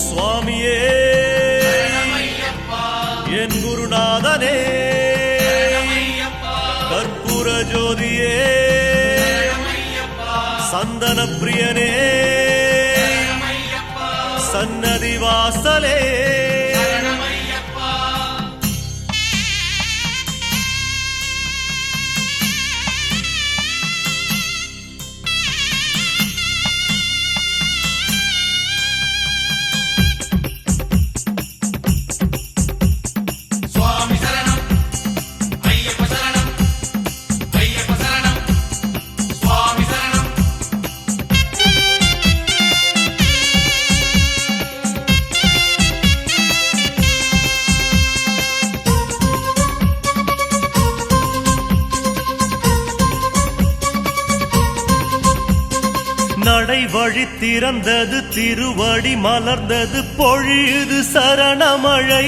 சுவாமியே என் குருநாதனே கற்பூர ஜோதியே சந்தன பிரியனே சன்னதி வாசலே நடை வழி திறந்தது திருவடி மலர்ந்தது பொழியுது சரணமழை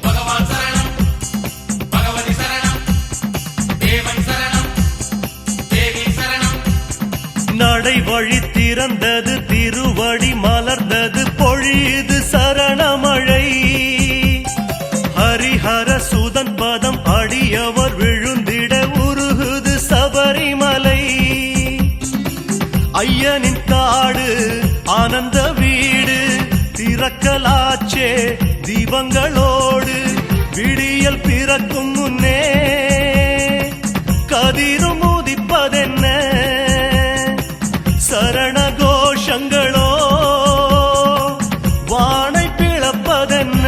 பகவான் சரணம் பகவதி சரணம் தேவன் சரணம் தேவி சரணம் நடை வழி திறந்தது திருவடி மலர்ந்தது பொழியுது சரணமழை ஹரிஹர சுதன் பதம் அடியவர் விழுந்திட உருகுது சபரிமலை ஐயனின் காடு ஆனந்த வீடு திறக்கலாச்சே தீபங்களோடு விடியல் பிறக்கும் முன்னே கதிரும் உதிப்பதென்ன சரண கோஷங்களோ வானை பிளப்பதென்ன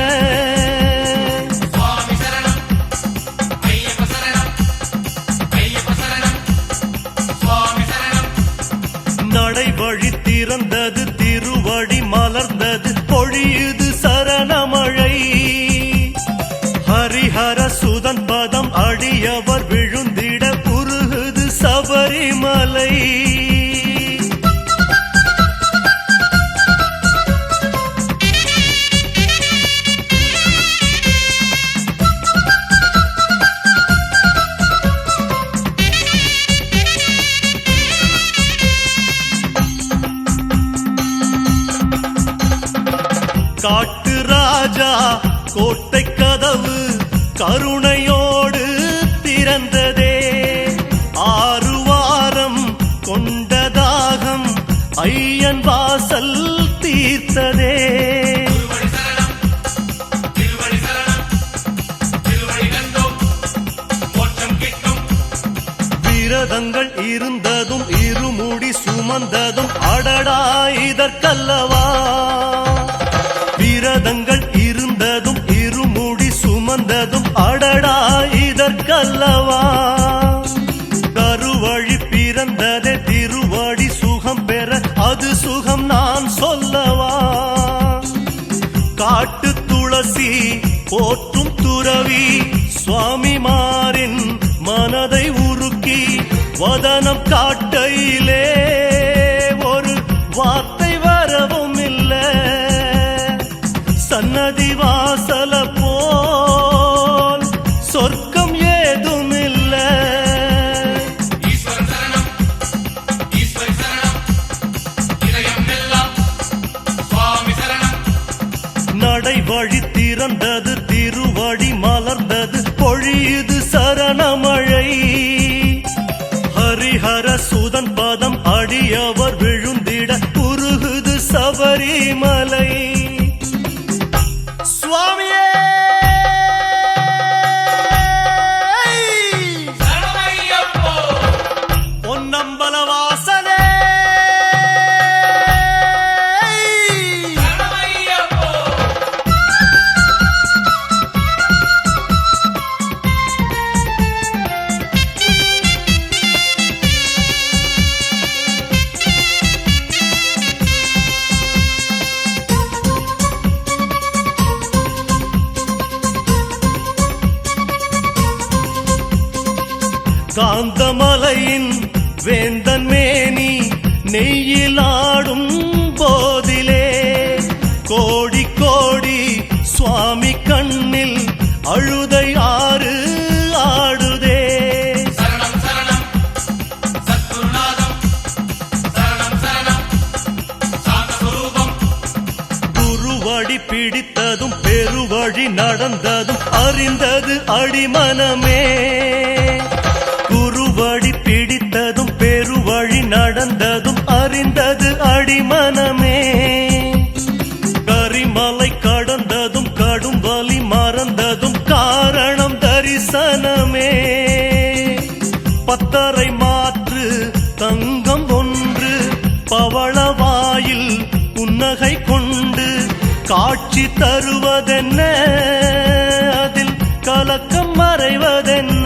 நடை வழி திறந்தது திருவடி மலர்ந்தது பொழியுது சரணமழை ஹரிஹர சுதன் பதம் அடியவர் விழுந்திட உருகுது சபரிமலை காட்டு ராஜா கோட்டை கதவு கருணையோடு திறந்ததே 6 வாரம் கொண்டதாகம் ஐயன் வாசல் தீர்த்ததே விரதங்கள் இருந்ததும் இருமுடி சுமந்ததும் அடடா இதற்கல்லவா விரதங்கள் இருந்ததும் இருமுடி சுமந்ததும் அடடா இதற்கல்லவா கருவழி பிறந்ததே திருவடி சுகம் பெற அது சுகம் நான் சொல்லவா காட்டு துளசி போற்றும் துறவி சுவாமிமாரின் மனதை உருக்கி வதனம் காட்டையிலே ஒரு வார்த்தை வரவும் இல்லை சன்னதி வாசல போல் சொர்க்கம் ஏதும் இல்ல நடை வழி திறந்தது திருவடி மலர்ந்தது பொழியுது சரணமழை ஹரிஹர சுதன் பதம் அடியவர் விழுந்திட உருகுது சபரிமலை சுவாமியே பொன்னம்பல வாசனே காந்தமலையின் வேந்தன் மேனி நெய்யிலாடும் போதிலே கோடி கோடி சுவாமி கண்ணில் அழுதை ஆறு ஆடுதே சரணம் சரணம் சத்குருநாதம் சரணம் சரணம் சாந்த சுரூபம் பிடித்ததும் பெருவழி நடந்ததும் அறிந்தது அடிமனமே. குருவழி பிடித்ததும் பெருவழி நடந்ததும் அறிந்தது அடிமனமே. கரிமலை கடந்ததும் கடும் வலி மறந்ததும் காரணம் தரிசனமே. பத்தரை மாற்று தங்கம் ஒன்று பவளவாயில் புன்னகை கொண்டு காட்சி தருவதென்ன, அதில் கலக்கம் மறைவதென்ன.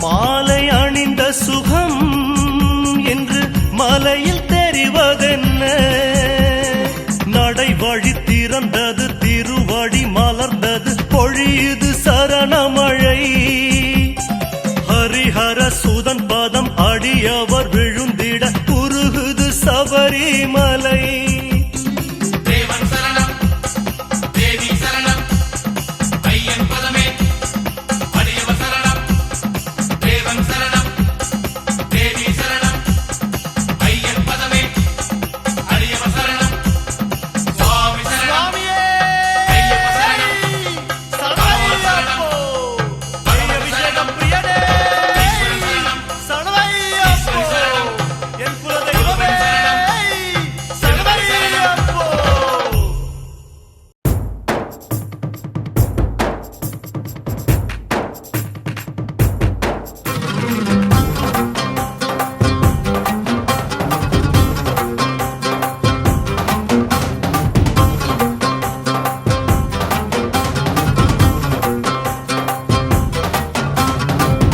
மாலை அணிந்த சுகம் என்று மலையில் தெரிவதென்ன. நடை வழி திறந்தது திருவடி மலர்ந்தது பொழியுது சரணமழை. ஹரிஹர சுதன் பதம் அடியவர் விழுந்திட உருகுது சபரிமலை. தேவன் சரணம் தேவி சரணம் ஐயன் பதமே அடியவர் சரணம். தேவன் சரணம் தேவி சரணம் ஐயன் பதமே அடியவர் சரணம். சுவாமி சரணம் ஐயப்ப சரணம். அபிஷேகம் பிரியனே சரணமையப்போ என் குலதெய்வமே சரணமையப்போ.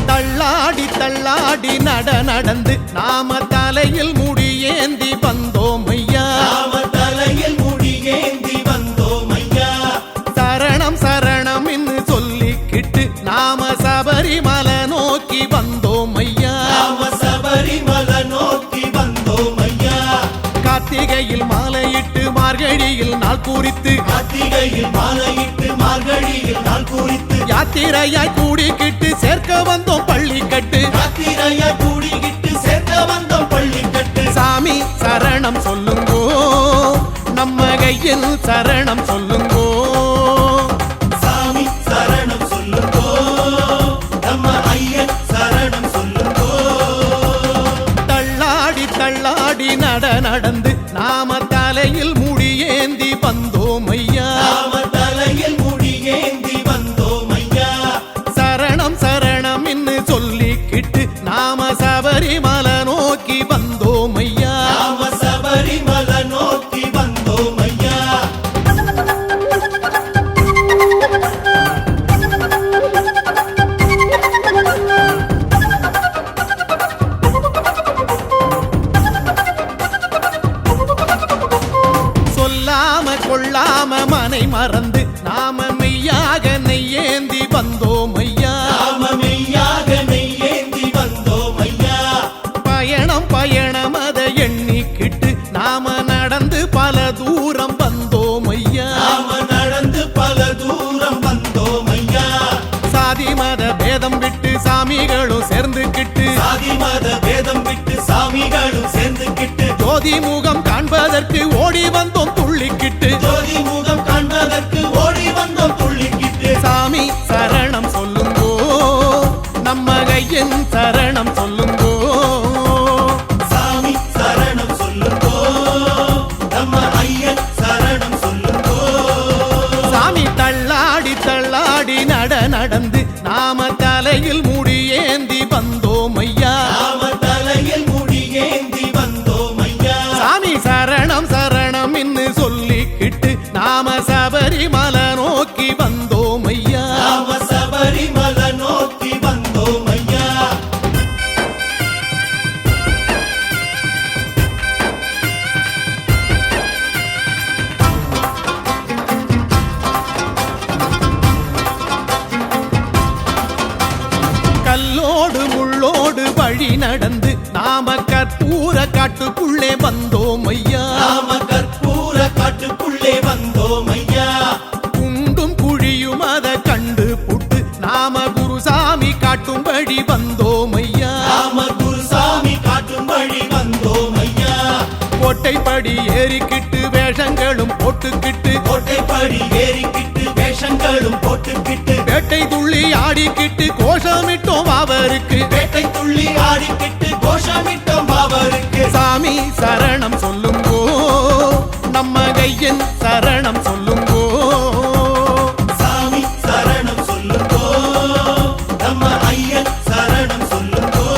தள்ளாடி தள்ளாடி நடந்து நாம தலையில் முடியேந்தி வந்தோம் ஐயா. தலையில் முடியேந்தி வந்தோம் ஐயா. சரணம் சரணம் என்று சொல்லிக்கிட்டு நாம சபரிமலை நோக்கி வந்தோம் ஐயா. நாம சபரிமலை நோக்கி வந்தோம் ஐயா. கார்த்திகையில் மாலையிட்டு மார்கழியில் நாள் குறித்து கார்த்திகையில் மாலையிட்டு மார்கழியில் நாள் குறித்து யாத்திரையாய் கூடிக்கிட்டு சேர்க்க வந்தோம் பள்ளிக்கட்டு. யாத்திரையா கூடிக்கிட்டு சேர்க்க வந்தோம் பள்ளிக்கட்டு. சாமி சரணம் சொல்லுங்கோ, நம்ம கையில் சரணம் சொல்லுங்கோ. சாமி சரணம் சொல்லுங்கோ, நம்ம ஐயன் சரணம் சொல்லுங்கோ. தள்ளாடி தள்ளாடி நடந்து நாம தலையில் முடியேந்தி வந்தோம் ஐயா. நாம தலையில் முடியேந்தி வந்தோம் ஐயா. சரணம் சரணம் என்று சொல்லிக்கிட்டு நாம சபரிமலை நோக்கி வந்தோம் ஐயா. நாம சபரிமலை நோக்கி வந்தோம் ஐயா. சொல்லாம கொள்ளாம மனை மறந்து நாம மெய்யாக நெய்யேந்தி வந்தோம் ஐயா. நாம மெய்யாக நெய்யேந்தி வந்தோம் ஐயா. பயணம் அதை எண்ணிக்கிட்டு நாம நடந்து பல தூரம் வந்தோம் ஐயா. நாம நடந்து பல தூரம் வந்தோம் ஐயா. சாதி மத பேதம் விட்டு சாமிகளும் சேர்ந்துக்கிட்டு சாதி மத பேதம் விட்டு சாமிகளும் சேர்ந்துக்கிட்டு ஜோதி முகம் காண்பதற்கு ஓடி வந்தோம் துள்ளிக்கிட்டு. ஜோதி முகம் காண்பதற்கு ஓடி வந்தோம் துள்ளிக்கிட்டு. சாமி சரணம் சொல்லுங்கோ, நம்ம கையின் சரணம் சொல்லுங்கோ. சாமி சரணம் சொல்லுங்கோ, நம்ம ஐயன் சரணம் சொல்லுங்கோ. சாமி தள்ளாடி தள்ளாடி நடந்து நாம தலையில் முடியேந்தி வந்தோம் ஐயா. நாம தலையில் முடியேந்தி வந்தோம் ஐயா. சாமி சரணம் சரணம் என்று சொல்லிக்கிட்டு நாம சபரிமலை நோக்கி வந்தோம் ஐயா. நாம சபரிமலை நோக்கி வந்தோம் ஐயா. கல்லோடு முள்ளோடு வழி நடந்து நாம கற்பூர காட்டுக்குள்ளே வந்தோம் ஐயா. நாம கற்பூர காட்டுக்குள்ளே வந்தோம் ஐயா. குண்டும் குழியும் அதை கண்டு புட்டு நாம குருசாமி காட்டும் வழி வந்தோம் ஐயா. நாம குருசாமி காட்டும் வழி வந்தோம் ஐயா. கோட்டைப்படி ஏறிக்கிட்டு வேஷங்கள் வேஷங்களும் போட்டுக்கிட்டு கோட்டைப்படி ஏறிக்கிட்டு வேஷங்களும் போட்டுக்கிட்டு வேட்டை துள்ளி ஆடிக்கிட்டு கோஷமிட்டோம் அவருக்கு வேட்டை துள்ளி ஆடிக்கிட்டு கோஷமிட்டோம் அவருக்கு சாமி சரணம் சொல்லுங்கோ நம்ம கையன் சரணம் சொல்லுங்கோ சாமி சரணம் சொல்லுங்கோ நம்ம ஐயன் சரணம் சொல்லுங்கோ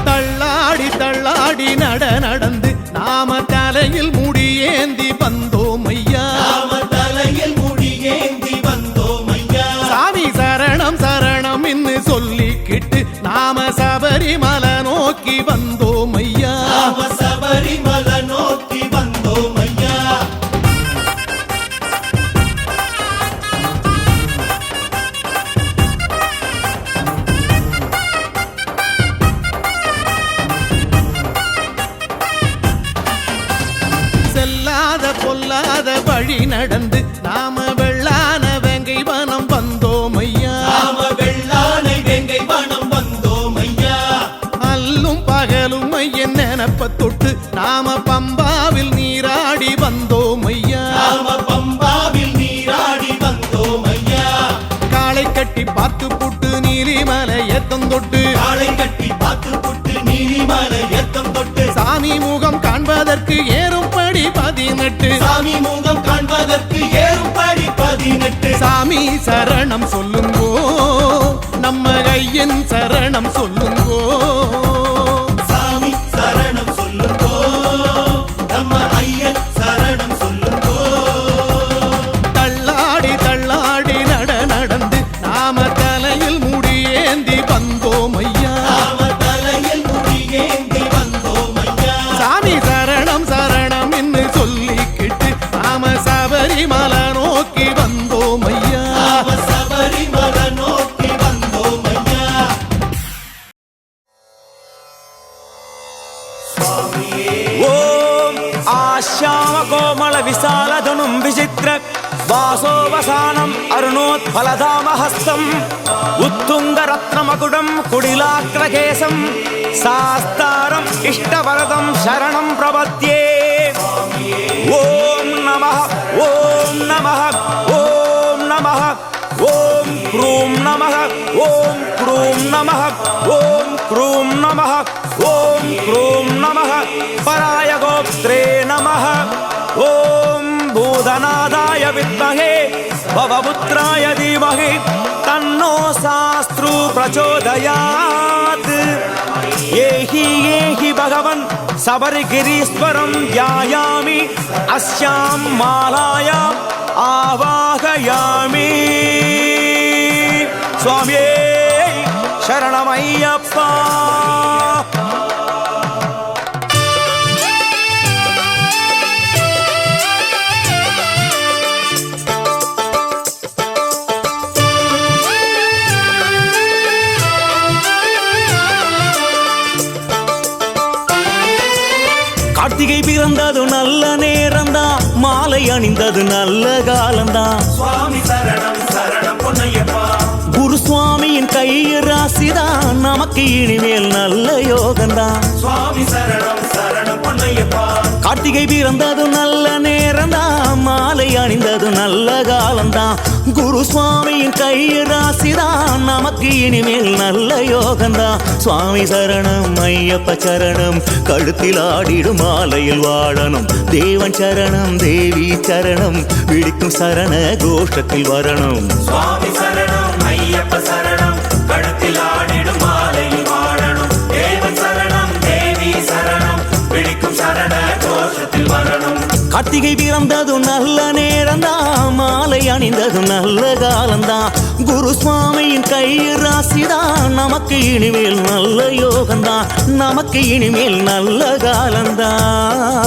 தள்ளாடி தள்ளாடி நடந்து நாம தலையில் முடியேந்தி வந்தோம் ஐயா நாம தலையில் முடியேந்தி வந்தோம் ஐயா சாமி சரணம் சரணம் என்று சொல்லிக்கிட்டு நாம சபரிமலை நோக்கி வந்தோம் ஐயா நாம சபரிமலை நோக்கி வந்தோம் ஐயா செல்லாத பொல்லாத வழி நடந்து நாம வெள்ளான வேங்கை வனம் வந்தோம் ஐயா நாம வெள்ளானை வேங்கை வனம் வந்தோம் ஐயா அல்லும் பகலும் ஐயன் நினப்ப தொட்டு நாம பம்பாவில் நீராடி வந்தோம் ஐயா நாம பம்பாவில் நீராடி வந்தோம் ஐயா காளை கட்டி பார்த்து புட்டு நீலிமலை ஏத்தம் தொட்டு காளை கட்டி பார்த்து புட்டு நீலிமலை ஏத்தம் தொட்டு சாமி முகம் காண்பதற்கு ஏறும்படி 18 சாமி முகம் காண்பதற்கு ஏறும்படி 18 சாமி சரணம் சொல்லுங்கோ நம்ம ஐயன் சரணம் சொல்லுங்கோ சாமி சரணம் சொல்லுங்கோ நம்ம ஐயன் சரணம் சொல்லுங்கோ தள்ளாடி தள்ளாடி நடந்து நாம தலையில் முடியேந்தி வந்தோம் ஐயா நாம தலையில் முடியேந்தி வந்தோம் ஐயா சாமி சரணம் சரணம் என்று சொல்லிக்கிட்டு நாம சபரிமலை நோக்கி வந்தோம் ஐயா நாம சபரிமலை நோக்கி வந்தோம் ஐயா ஓம் ஆஷ்யாம கோமள விசாலதனும் விசித்ர வாசோவசானம் அருணோத்பலதாமஹஸ்தம் உத்துங்க ரத்னமகுடம் குடிலாக்ரகேசம் சாஸ்தாரம் இஷ்டவரதம் சரணம் பிரபத்யே ஓம் நமः ஓம் நமः ஓம் நமः ஓம் க்ரூம் நமः ஓம் க்ரூம் நமः ஓம் க்ரூம் நமः ஓம் க்ரூம் நமः பராய கோப்த்ரே நமः ஓம் பூதநாதாய வித்மஹே பவபுத்ராய தீமஹி தன்னோ சாஸ்த்ரு பிரச்சோதயாத் ஏஹி பகவன் சபரிகிரீஸ்வரம் த்யாயாமி அஸ்யாம் மாலாயாம் ஆவாகயாமி சுவாமியே சரணமையப்பா கார்த்திகை பிறந்தது நல்ல நேரம்தான் மாலை அணிந்தது நல்ல காலம்தான் சுவாமி சரணம் சரணம் பொன்னையப்பா குரு சுவாமியின் கை ராசிதான் நமக்கு இனிமேல் நல்ல யோகம்தான் சுவாமி சரணம் சரணம் பொன்னையப்பா கார்த்திகை பிறந்தது நல்ல நேரம்தான் மாலை அணிந்தது நல்ல காலம்தான் குரு சுவாமியின் கை ராசிதான் நமக்கு இனிமேல் நல்ல யோகம்தான் சுவாமி சரணம் ஐயப்ப சரணம் கழுத்தில் ஆடிடும் மாலையில் வாழணும் தேவன் சரணம் தேவி சரணம் விழிக்கும் சரண கோஷத்தில் வரணும் சுவாமி சரணம் ஐயப்ப சரணம் கழுத்தில் ஆடிடும் மாலையில் வாழணும் தேவன் சரணம் தேவி சரணம் பிடிக்கும் சரண கோஷத்தில் வரணும் கார்த்திகை பிறந்தது நல்ல நேரம்தான் மாலை அணிந்தது நல்ல காலம்தான் குரு சுவாமியின் கை ராசிதான் நமக்கு இனிமேல் நல்ல யோகம்தான் நமக்கு இனிமேல் நல்ல காலம்தான்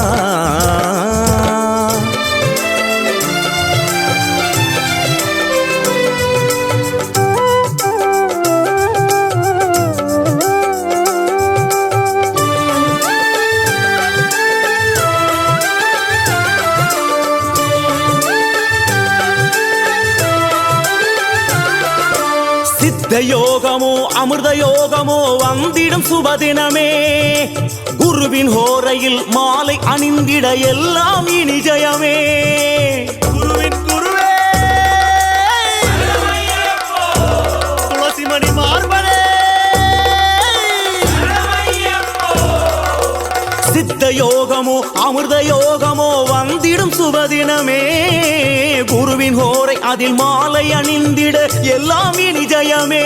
யோகமோ அமிர்த யோகமோ வந்திடும் சுபதினமே குருவின் ஹோரையில் மாலை அணிந்திட எல்லாம் இனி ஜெயமே குருவின் குருவே துளசிமணி மார்பனே சித்த யோகமோ அமிர்த யோகமோ வந்திடும் சுபதினமே குருவின் ஹோரை அதில் மாலை அணிந்திட எல்லாம் இனி ஜெயமே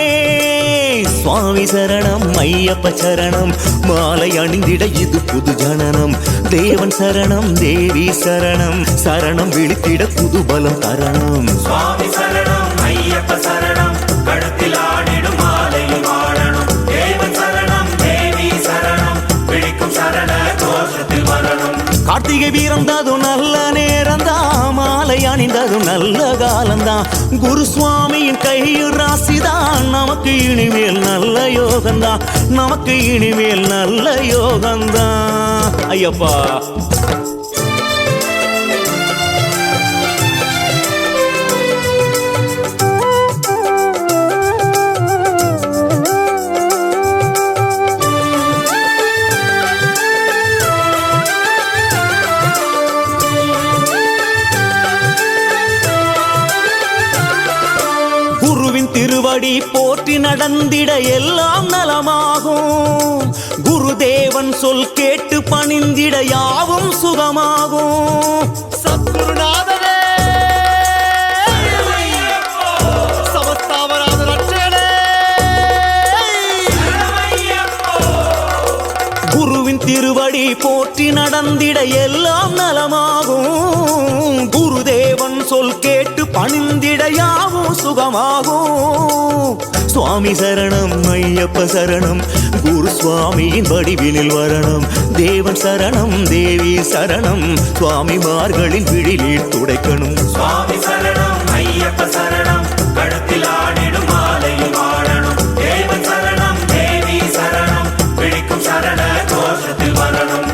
சுவாமி சரணம் ஐயப்ப சரணம் மாலை அணிந்திட இது புது ஜனனம் தேவன் சரணம் தேவி சரணம் சரணம் விழித்திட புது பலம் தரணம் சுவாமி சரணம் ஐயப்ப சரணம் கழுத்தில் ஆடிடும் மாலையில் வாழணும் தேவன் சரணம் தேவி சரணம் பிடிக்கும் சரண கோஷத்தில் வரணும் கார்த்திகை வீரந்ததும் நல்ல நேரம்தான் மாலை அணிந்ததும் நல்ல காலம்தான் குரு சுவாமியின் கையில் ராசிதான் நமக்கு இனிமேல் நல்ல யோகம்தான் நமக்கு இனிமேல் நல்ல யோகம்தான் ஐயப்பா திருவடி போற்றி நடந்திட எல்லாம் நலமாகும் குருதேவன் சொல் கேட்டு பணிந்திட யாவும் சுகமாகும் சத்குருநாதனே சமஸ்தாவராத ரட்சகனே குருவின் திருவடி போற்றி நடந்திட எல்லாம் நலமாகும் குருதேவன் சொல் கேட்டு பணிந்திட யாவும் சுகமாகும் சுவாமி சரணம் ஐயப்ப சரணம் குரு சுவாமியின் வடிவினில் வரணும் தேவன் சரணம் தேவி சரணம் சுவாமிமார்களின் விழிலில் துடைக்கணும் சுவாமி சரணம் ஐயப்ப சரணம் கழுத்தில் ஆடிடும் மாலையில் வாழணும் தேவன் சரணம் தேவி சரணம் பிடிக்கும் சரண கோஷத்தில் வரணும்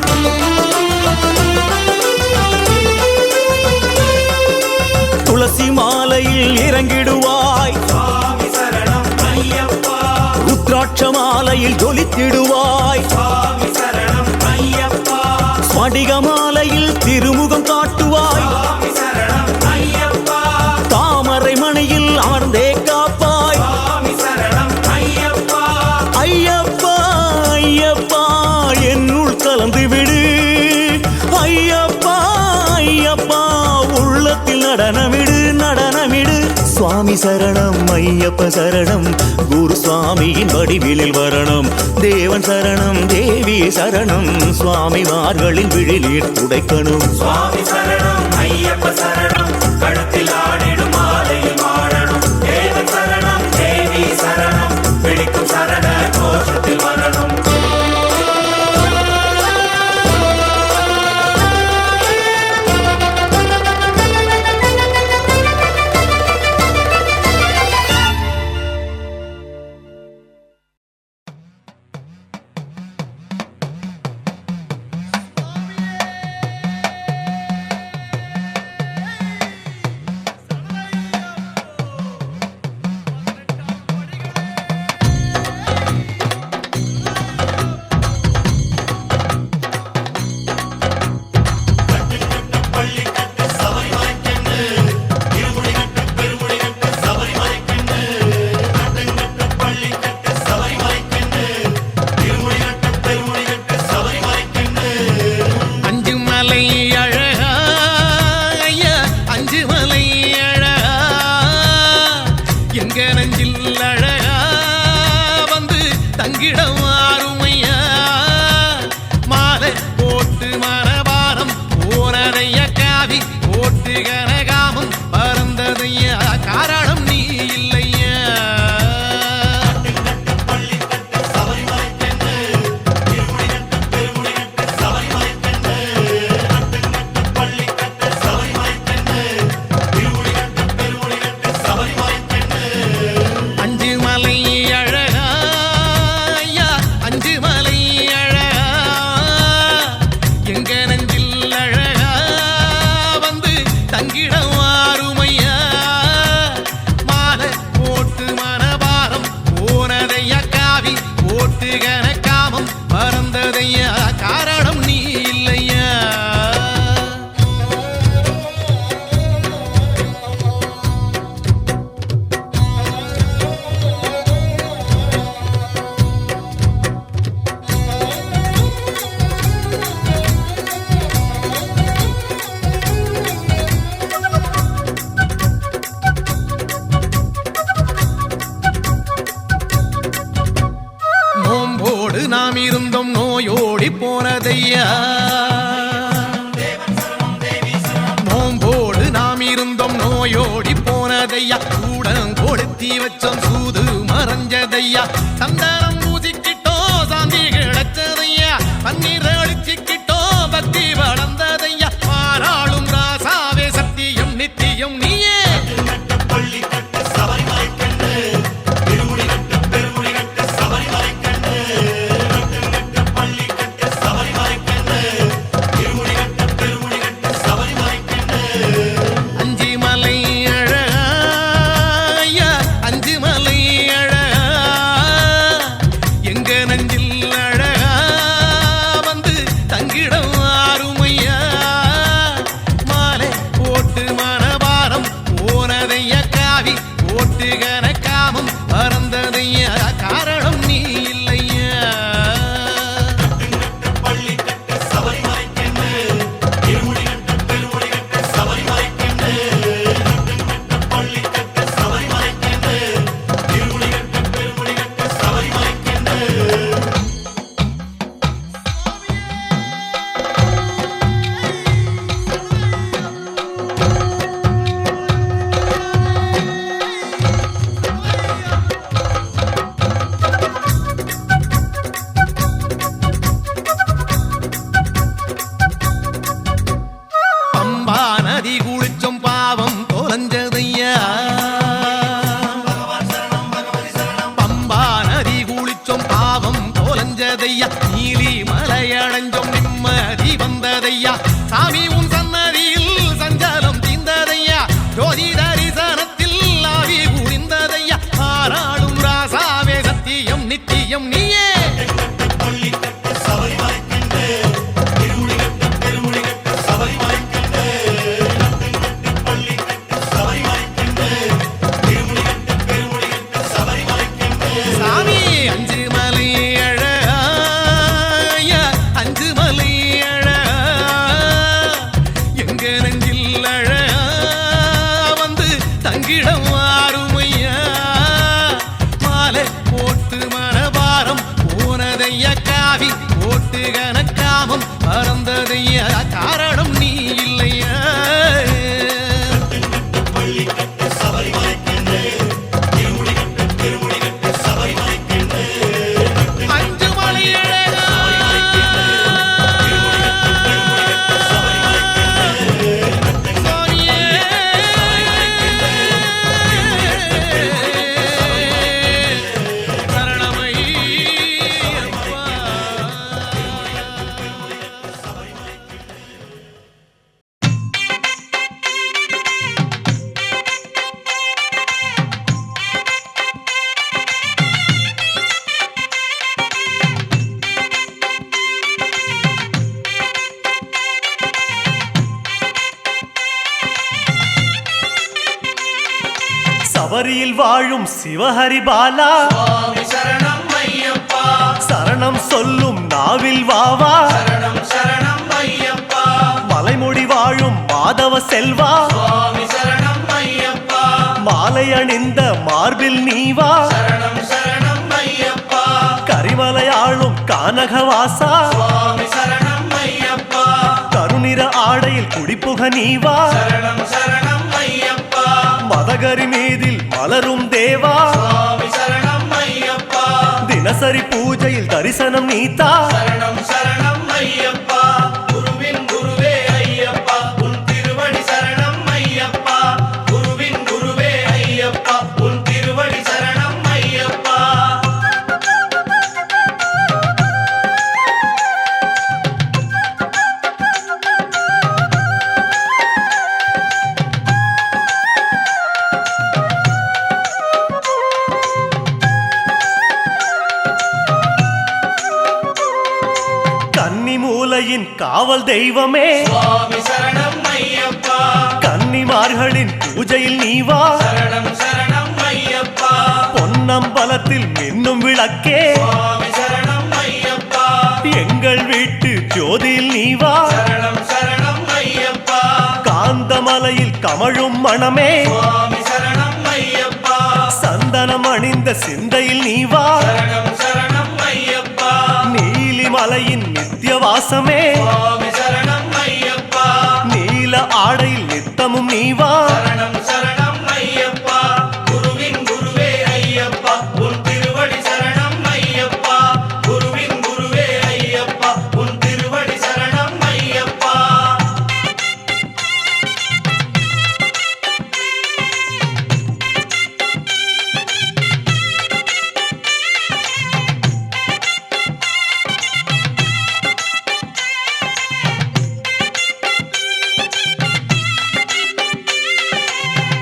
துளசி மாலையில் இறங்கிடுவாய் சுவாமி சரணம் ஐயப்பா ருத்ராட்ச மாலையில் ஜொலித்திடுவாய் சுவாமி சரணம் ஐயப்பா ஸ்படிக மாலையில் திருமுகம் காட்டுவாய் சுவாமி சரணம் ஐயப்பா தாமரை மணியில் அமர்ந்தே காப்பாய் சுவாமி சரணம் ஐயப்பா ஐயப்பா ஐயப்பா என்னுள் கலந்து விடு ஐயப்பா ஐயப்பா உள்ளத்தில் நடனமிடு நடனமிடு சுவாமி சரணம் ஐயப்ப சரணம் குரு சுவாமியின் வடிவிலில் வரணும் தேவன் சரணம் தேவி சரணம் சுவாமிமார்களின் விழிலில் துடைக்கணும் சுவாமி சரணம் ஐயப்ப சரணம் கழுத்தில் ஆடிடும் மாலையில் வாழணும் தேவன் சரணம் தேவி சரணம் பிடிக்கும் சரண கோஷத்தில் வரணும் அஞ்சு மலை நாம் இருந்தோம் நோயோடி போனதையா நோம்போடு நாம் இருந்தோம் நோயோடி போனதையா கூடம் கொடுத்தி வச்சோம் சூது மறைஞ்சதையா சந்தனம் பூசிக்கிட்டோம் சாந்தி கிடைச்சதையா பன்னீர் அடிச்சுக்கிட்டோம் பக்தி வளர்ந்ததையா பாராளும் ராசாவே சத்தியம் நித்தியம் நீயே நீலி மலையடைஞ்சோம் நிம்மதி வந்ததையா சாமி உன் சன்னதியில் சஞ்சலம் தீர்ந்ததையா ஜோதி தரிசனத்தில் ஆவி புரிந்ததையா ஆராளும் ராசாவே சத்தியம் நித்தியம் நீயே பறந்ததையா காரணம் நீ இல்லையா அஞ்சு மலை அழகா சபரியில் வாழும் சிவஹரி பாலா சுவாமி சரணம் ஐயப்பா சரணம் சொல்லும் நாவில் வாவா சரணம் சரணம் ஐயப்பா மலைமுடி வாழும் மாதவ செல்வா சுவாமி சரணம் ஐயப்பா மாலை அணிந்த மார்பில் நீவா சரணம் சரணம் ஐயப்பா கரிமலையாளும் கானகவாசா சுவாமி சரணம் ஐயப்பா கருநிற ஆடையில் குடிப்புக நீவா சரணம் சரணம் ஐயப்பா மதகரி மீதில் மலரும் தேவா சுவாமி சரணம் ஐயப்பா தினசரி பூஜையில் தரிசனம் நீத்தா சரணம் சரணம் ஐயப்பா குருவின் குருவே ஐயப்பா உன் திருவடி சரணம் ஐயப்பா குருவின் குருவே ஐயப்பா உன் திருவடி சரணம் ஐயப்பா கன்னிமூலையின் காவல் தெய்வமே சுவாமி சரணம் ஐயப்பா கன்னிமார்களின் பூஜையில் நீவா சரணம் சரணம் ஐயப்பா பொன்னம்பலத்தில் மின்னும் விளக்கே சுவாமி சரணம் ஐயப்பா எங்கள் வீட்டு ஜோதியில் நீவா சரணம் சரணம் ஐயப்பா காந்தமலையில் கமழும் மணமே சுவாமி சரணம் ஐயப்பா சந்தனம் அணிந்த சிந்தையில் நீவா சரணம் சரணம் ஐயப்பா மலையின் நித்தியவாசமே சுவாமி சரணம் ஐயப்பா நீல ஆடையில் நித்தமும் நீவா சரணம் சரணம் ஐயப்பா குருவின் குருவே ஐயப்பா உன் திருவடி சரணம் ஐயப்பா குருவின் குருவே ஐயப்பா உன் திருவடி சரணம் ஐயப்பா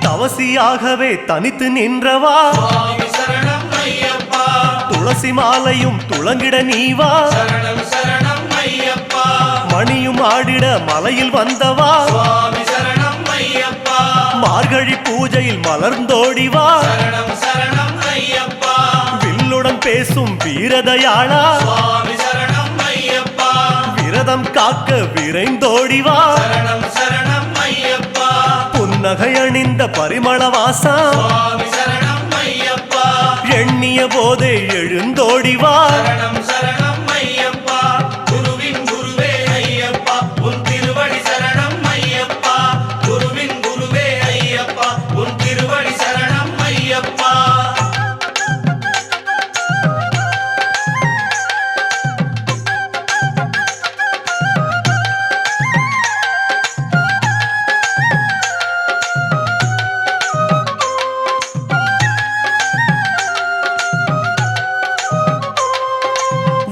தவசியாகவே தனித்து நின்றவா சுவாமி சரணம் ஐயப்பா துளசி மாலையும் துளங்கிட நீவா சரணம் சரணம் ஐயப்பா மணியும் ஆடிட மலையில் வந்தவா சுவாமி சரணம் ஐயப்பா மார்கழி பூஜையில் மலர்ந்தோடிவா சரணம் சரணம் ஐயப்பா வில்லுடன் பேசும் வீரதயாளா சுவாமி சரணம் ஐயப்பா விரதம் காக்க விரைந்தோடிவா சரணம் சரணம் ஐயப்பா புன்னகை அணிந்த பரிமளவாசா சுவாமி சரணம் ஐயப்பா எண்ணிய போதே எழுந்தோடிவா சரணம் சரணம் ஐயப்பா குருவின் குருவே ஐயப்பா உன் திருவடி சரணம் ஐயப்பா குருவின் குருவே ஐயப்பா உன் திருவடி சரணம் ஐயப்பா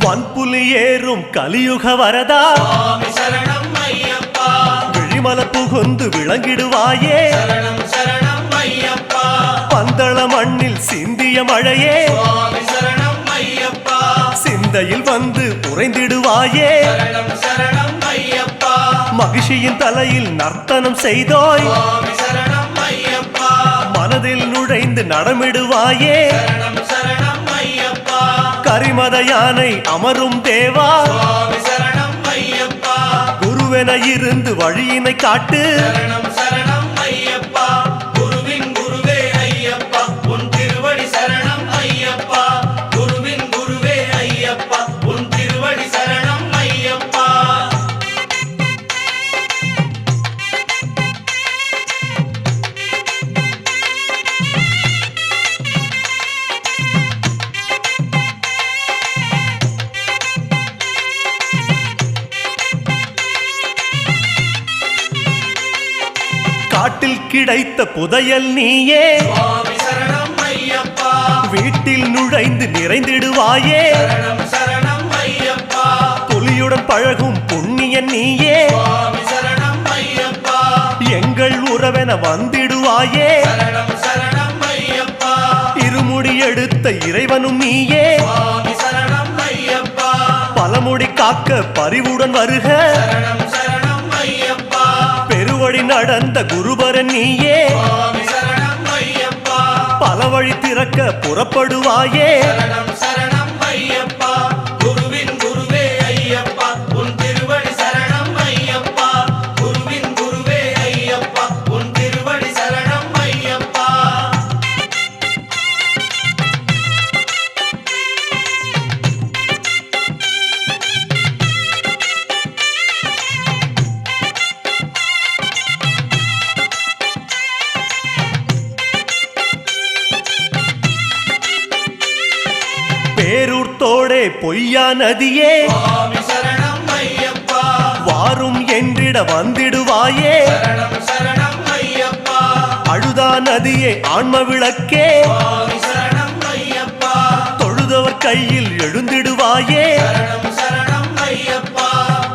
வன்புலி ஏறும் கலியுக வரதா சுவாமி சரணம் ஐயப்பா விழிமல புகுந்து விளங்கிடுவாயே சரணம் சரணம் ஐயப்பா பந்தள மண்ணில் சிந்திய மழையே சுவாமி சரணம் ஐயப்பா சிந்தையில் வந்து உறைந்திடுவாயே சரணம் சரணம் ஐயப்பா மகிழ்ச்சியின் தலையில் நர்த்தனம் செய்தோய் சுவாமி சரணம் ஐயப்பா மனதில் நுழைந்து நடமிடுவாயே சரணம் சரணம் ஐயப்பா கரிமத யானை அமரும் தேவா சுவாமி சரணம் ஐயப்பா குருவென இருந்து வழியினை காட்டு சரணம் சரணம் ஐயப்பா குருவின் குருவே ஐயப்பா உன் திருவடி சரணம் ஐயப்பா குருவின் குருவே ஐயப்பா உன் திருவடி சரணம் ஐயப்பா காட்டில் கிடைத்த புதையல் நீயே சுவாமி சரணம் ஐயப்பா வீட்டில் நுழைந்து நிறைந்திடுவாயே சரணம் சரணம் ஐயப்பா புலியுடன் பழகும் புண்ணியன் நீயே சுவாமி சரணம் ஐயப்பா எங்கள் உறவென வந்திடுவாயே சரணம் சரணம் ஐயப்பா இருமுடி எடுத்த இறைவனும் நீயே சுவாமி சரணம் ஐயப்பா பலமுடி காக்க பரிவுடன் வருக சரணம் சரணம் ஐயப்பா பெருவழி நடந்த குருபரன் நீயே சுவாமி சரணம் ஐயப்பா பல வழி திறக்க புறப்படுவாயே சரணம் சரணம் ஐயப்பா குருவின் குருவே ஐயப்பா உன் திருவடி சரணம் ஐயப்பா குருவின் குருவே ஐயப்பா உன் திருவடி சரணம் ஐயப்பா பேரூர்த்தோடே பொய்யா நதியே சுவாமி சரணம் ஐயப்பா வாரும் என்றிட வந்திடுவாயே சரணம் சரணம் ஐயப்பா அழுதா நதியே ஆன்ம விளக்கே சுவாமி சரணம் ஐயப்பா தொழுதவர் கையில் எழுந்திடுவாயே சரணம் சரணம் ஐயப்பா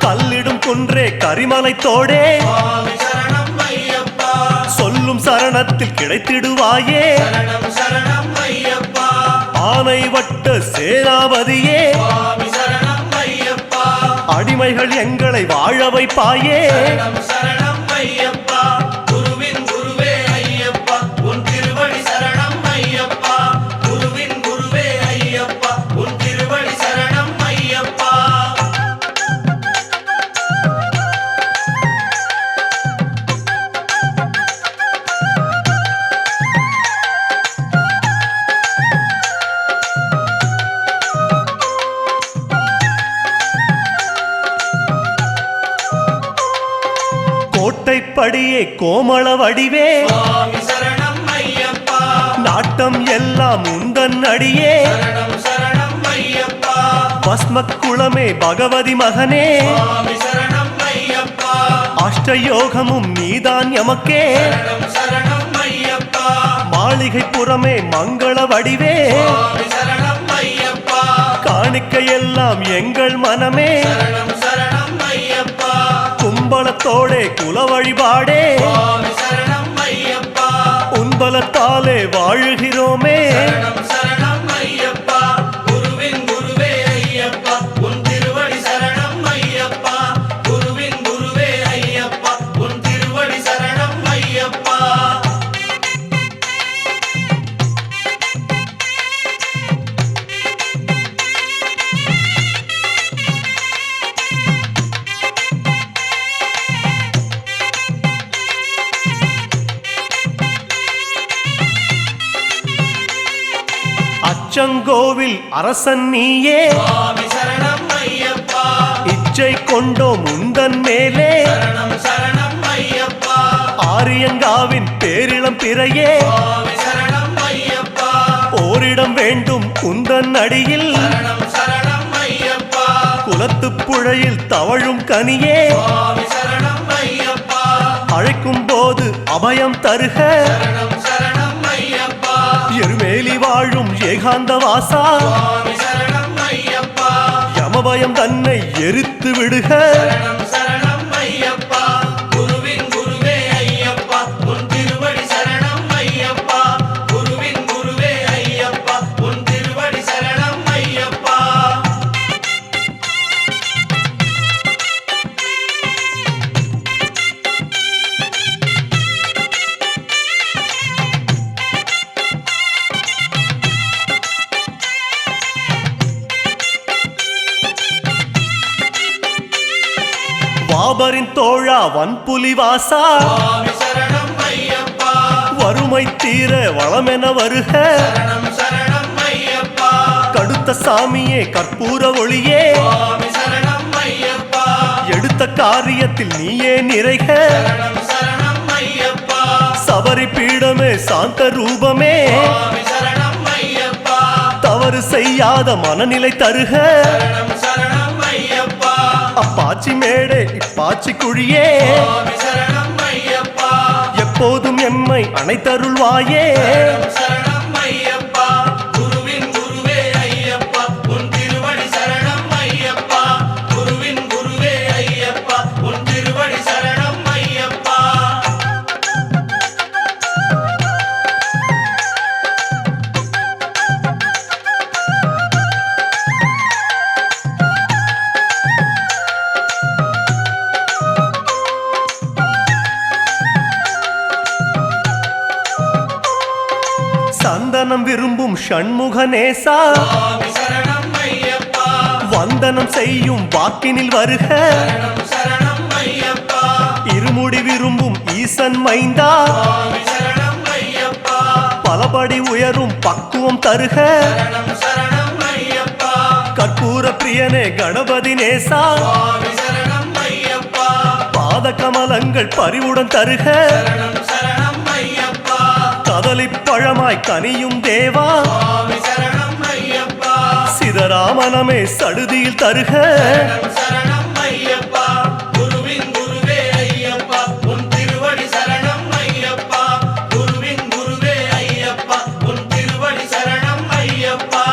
கல்லிடும் குன்றே கரிமலை தோடே சுவாமி சரணம் ஐயப்பா சொல்லும் சரணத்தில் கிடைத்திடுவாயே சரணம் சரணம் ஐயப்பா ஆனை வட்ட சேனாபதியே சுவாமி சரணம் ஐயப்பா அடிமைகள் எங்களை வாழ வைப்பாயே சரணம் சரணம் ஐயப்பா குருவின் குருவே ஐயப்பா உன் திருவடி சரணம் ஐயப்பா குருவின் குருவே ஐயப்பா உன் திருவடி சரணம் ஐயப்பா கோட்டைப்படியே கோமள வடிவே சுவாமி சரணம் ஐயப்பா நாட்டம் எல்லாம் உந்தன் அடியே சரணம் சரணம் ஐயப்பா பஸ்மக்குளமே பகவதி மகனே சுவாமி சரணம் ஐயப்பா அஷ்டயோகமும் நீதான் எமக்கே சரணம் சரணம் ஐயப்பா மாளிகை புறமே மங்கள வடிவே சுவாமி சரணம் ஐயப்பா காணிக்கையெல்லாம் எங்கள் மனமே சரணம் சரணம் ஐயப்பா கும்பலத்தோடே குல வழிபாடே சுவாமி சரணம் ஐயப்பா உன்பலத்தாலே வாழுகிறோமே சரணம் சரணம் ஐயப்பா குருவின் குருவே ஐயப்பா உன் திருவடி சரணம் ஐயப்பா குருவின் குருவே ஐயப்பா உன் திருவடி சரணம் ஐயப்பா அச்சங்கோவில் அரசன் நீயே சுவாமி சரணம் ஐயப்பா இச்சை கொண்டோம் உந்தன் மேலே சரணம் சரணம் ஐயப்பா ஆரியங்காவின் பேரிளம் பிறையே சுவாமி சரணம் ஐயப்பா ஓரிடம் வேண்டும் உந்தன் அடியில் சரணம் சரணம் ஐயப்பா குலத்துப் புழையில் தவழும் கனியே சுவாமி சரணம் ஐயப்பா அழைக்கும் போது அபயம் தருக சரணம் சரணம் ஐயப்பா எருமேலி வாழும் ஏகாந்த வாசா சுவாமி சரணம் ஐயப்பா யமபயம் தன்னை எரித்து விடுக சரணம் சரணம் ஐயப்பா குருவின் குருவே ஐயப்பா உன் திருவடி சரணம் ஐயப்பா குருவின் குருவே ஐயப்பா உன் திருவடி சரணம் ஐயப்பா வாபரின் தோழா வன்புலி வாசா சுவாமி சரணம் ஐயப்பா வறுமை தீர வளமென வருக சரணம் சரணம் ஐயப்பா கடுத்த சாமியே கற்பூர ஒளியே சுவாமி சரணம் ஐயப்பா எடுத்த காரியத்தில் நீயே நிறைக சரணம் சரணம் ஐயப்பா சபரி பீடமே சாந்த ரூபமே சுவாமி சரணம் ஐயப்பா தவறு செய்யாத மனநிலை தருக சரணம் சரணம் ஐயப்பா அப்பாச்சி மேடே இப்பாச்சி குழியே சுவாமி சரணம் ஐயப்பா எப்போதும் எம்மை அனைத்தருள்வாயே சரணம் சரணம் ஐயப்பா குருவின் குருவே ஐயப்பா உன் திருவடி சரணம் ஐயப்பா குருவின் குருவே ஐயப்பா உன் திருவடி சரணம் ஐயப்பா சந்தனம் விரும்பும் ஷண்முக நேசா சுவாமி சரணம் ஐயப்பா வந்தனம் செய்யும் வாக்கினில் வருக சரணம் சரணம் ஐயப்பா இருமுடி விரும்பும் ஈசன் மைந்தா சுவாமி சரணம் ஐயப்பா பலபடி உயரும் பக்குவம் தருக சரணம் சரணம் ஐயப்பா கற்பூர பிரியனே கணபதி நேசா சுவாமி சரணம் ஐயப்பா பாத கமலங்கள் பரிவுடன் தருக சரணம் சரணம் ஐயப்பா கதலிப் பழமாய் கனியும் தேவா சுவாமி சரணம் ஐயப்பா சிதராமனமே சடுதியில் தருக சரணம் சரணம் ஐயப்பா குருவின் குருவே ஐயப்பா உன் திருவடி சரணம் ஐயப்பா குருவின் குருவே ஐயப்பா உன் திருவடி சரணம் ஐயப்பா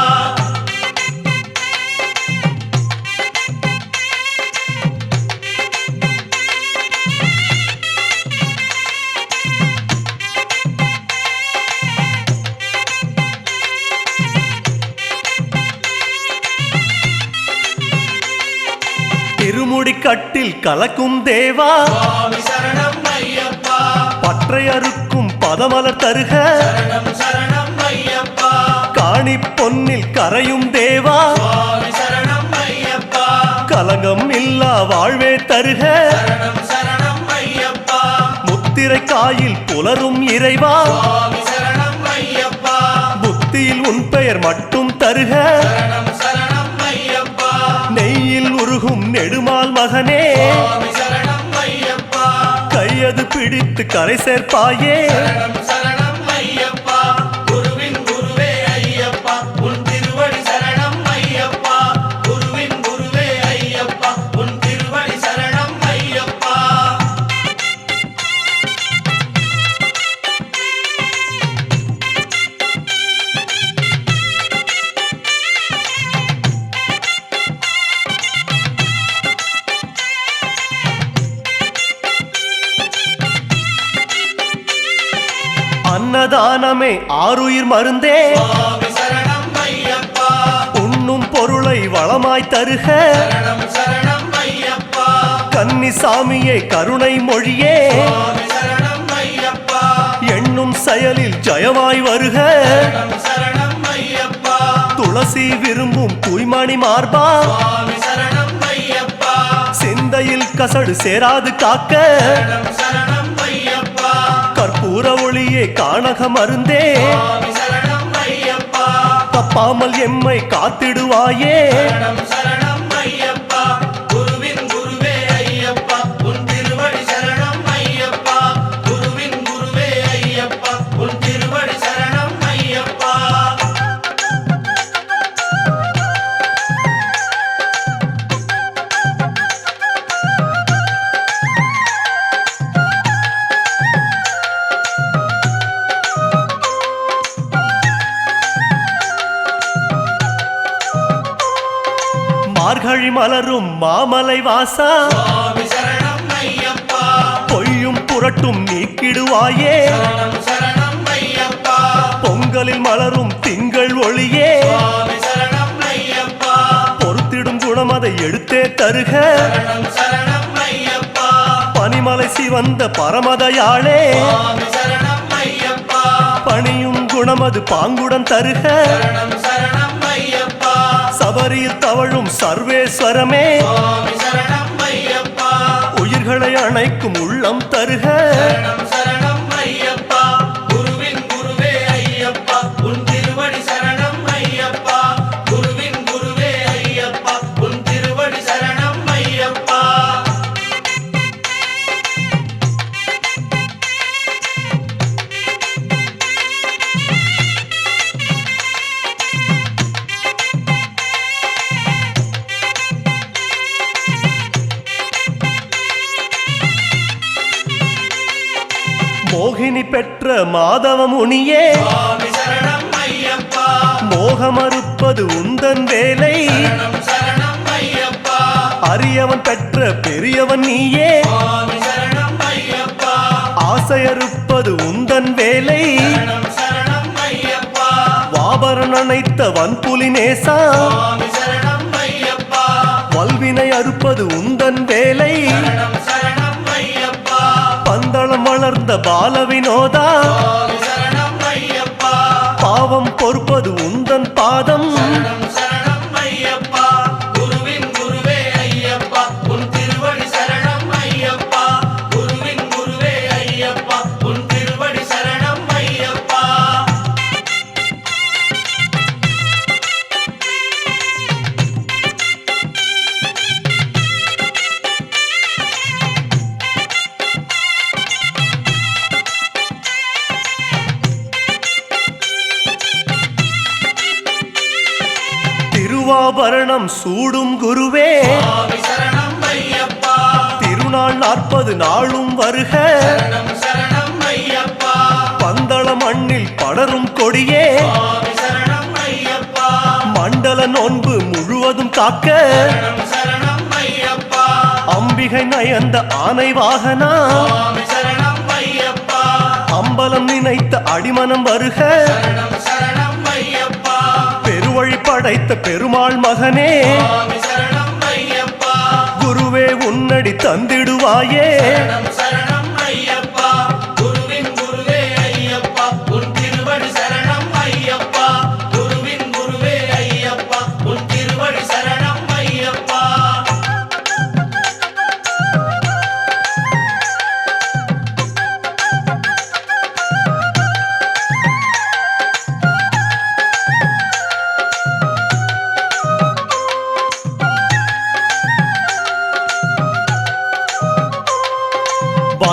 திருமுடி கட்டில் கலக்கும் தேவா சுவாமி சரணம் ஐயப்பா பற்றை அறுக்கும் பதமலர் தருக சரணம் சரணம் ஐயப்பா காணி பொன்னில் கரையும் தேவா சுவாமி சரணம் ஐயப்பா கலங்கம் இல்லா வாழ்வே தருக சரணம் சரணம் ஐயப்பா முத்திரை காயில் புலரும் இறைவா சுவாமி சரணம் ஐயப்பா புத்தியில் உன் பெயர் மட்டும் தருக சரணம் சரணம் ஐயப்பா நெய்யில் உருகும் நெடுமால் மகனே சுவாமி சரணம் ஐயப்பா கரையது பிடித்து கரை சேர்ப்பாயே சரணம் சரணம் ஐயப்பா குருவின் குருவே ஐயப்பா உன் திருவடி சரணம் ஐயப்பா குருவின் குருவே ஐயப்பா உன் திருவடி சரணம் ஐயப்பா அன்னதானமே ஆருயிர் மருந்தே சுவாமி சரணம் ஐயப்பா உண்ணும் பொருளை வளமாய் தருக சரணம் சரணம் ஐயப்பா கன்னிசாமியே கருணை மொழியே சுவாமி சரணம் ஐயப்பா எண்ணும் செயலில் ஜெயமாய் வருக சரணம் சரணம் ஐயப்பா துளசி விரும்பும் தூய்மணி மார்பா சுவாமி சரணம் ஐயப்பா சிந்தையில் கசடு சேராது காக்க சரணம் சரணம் ஐயப்பா கற்பூர ஒளியே காணக மருந்தே சுவாமி சரணம் ஐயப்பா தப்பாமல் எம்மை காத்திடுவாயே சரணம் சரணம் ஐயப்பா குருவின் குருவே ஐயப்பா உன் திருவடி சரணம் ஐயப்பா குருவின் குருவே ஐயப்பா உன் திருவடி சரணம் ஐயப்பா மார்கழி மலரும் மாமலை வாசா சுவாமி சரணம் ஐயப்பா பொய்யும் புரட்டும் நீக்கிடுவாயே சரணம் சரணம் ஐயப்பா பொங்கலில் மலரும் திங்கள் ஒளியே சுவாமி சரணம் ஐயப்பா பொறுத்திடும் குணம் அதை எடுத்தே தருக சரணம் சரணம் ஐயப்பா பனிமலை சிவந்த பரமதயாளே சுவாமி சரணம் ஐயப்பா பணியும் குணம் அது பாங்குடன் தருக சரணம் சரணம் ஐயப்பா சபரியில் தவழும் சர்வேஸ்வரமே சுவாமி சரணம் ஐயப்பா உயிர்களை அணைக்கும் உள்ளம் தருக சரணம் சரணம் ஐயப்பா குருவின் குருவே ஐயப்பா உன் திருவடி சரணம் ஐயப்பா குருவின் குருவே ஐயப்பா உன் திருவடி சரணம் ஐயப்பா மோகினி பெற்ற மாதவ முனியே சுவாமி சரணம் ஐயப்பா மோகமறுப்பது உந்தன் வேலை சரணம் சரணம் ஐயப்பா அரியவன் பெற்ற பெரியவன் நீயே சுவாமி சரணம் ஐயப்பா ஆசையறுப்பது உந்தன் வேலை சரணம் சரணம் ஐயப்பா வாபரன் அணைத்த வன்புலி நேசா சுவாமி சரணம் ஐயப்பா வல்வினை அறுப்பது உந்தன் வேலை சரணம் சரணம் ஐயப்பா பந்தளம் வளர்ந்த பால வினோதா சுவாமி சரணம் ஐயப்பா பாவம் பொறுப்பது உந்தன் பாதம் சரணம் சரணம் ஐயப்பா குருவின் குருவே ஐயப்பா உன் திருவடி சரணம் ஐயப்பா குருவின் குருவே ஐயப்பா உன் திருவடி சரணம் ஐயப்பா திருவாபரணம் சூடும் குருவே சுவாமி சரணம் ஐயப்பா திருநாள் 40 நாளும் வருக சரணம் சரணம் ஐயப்பா பந்தள மண்ணில் படரும் கொடியே சுவாமி சரணம் ஐயப்பா மண்டல நோன்பு முழுவதும் காக்க சரணம் சரணம் ஐயப்பா அம்பிகை நயந்த ஆனை வாகனா சுவாமி சரணம் ஐயப்பா அம்பலம் நினைத்த அடிமனம் வருக சரணம் சரணம் ஐயப்பா பெருவழி படைத்த பெருமாள் மகனே சுவாமி சரணம் ஐயப்பா குருவே உன்னடி தந்திடுவாயே சரணம் சரணம் ஐயப்பா குருவின் குருவே ஐயப்பா உன் திருவடி சரணம் ஐயப்பா குருவின் குருவே ஐயப்பா உன் திருவடி சரணம் ஐயப்பா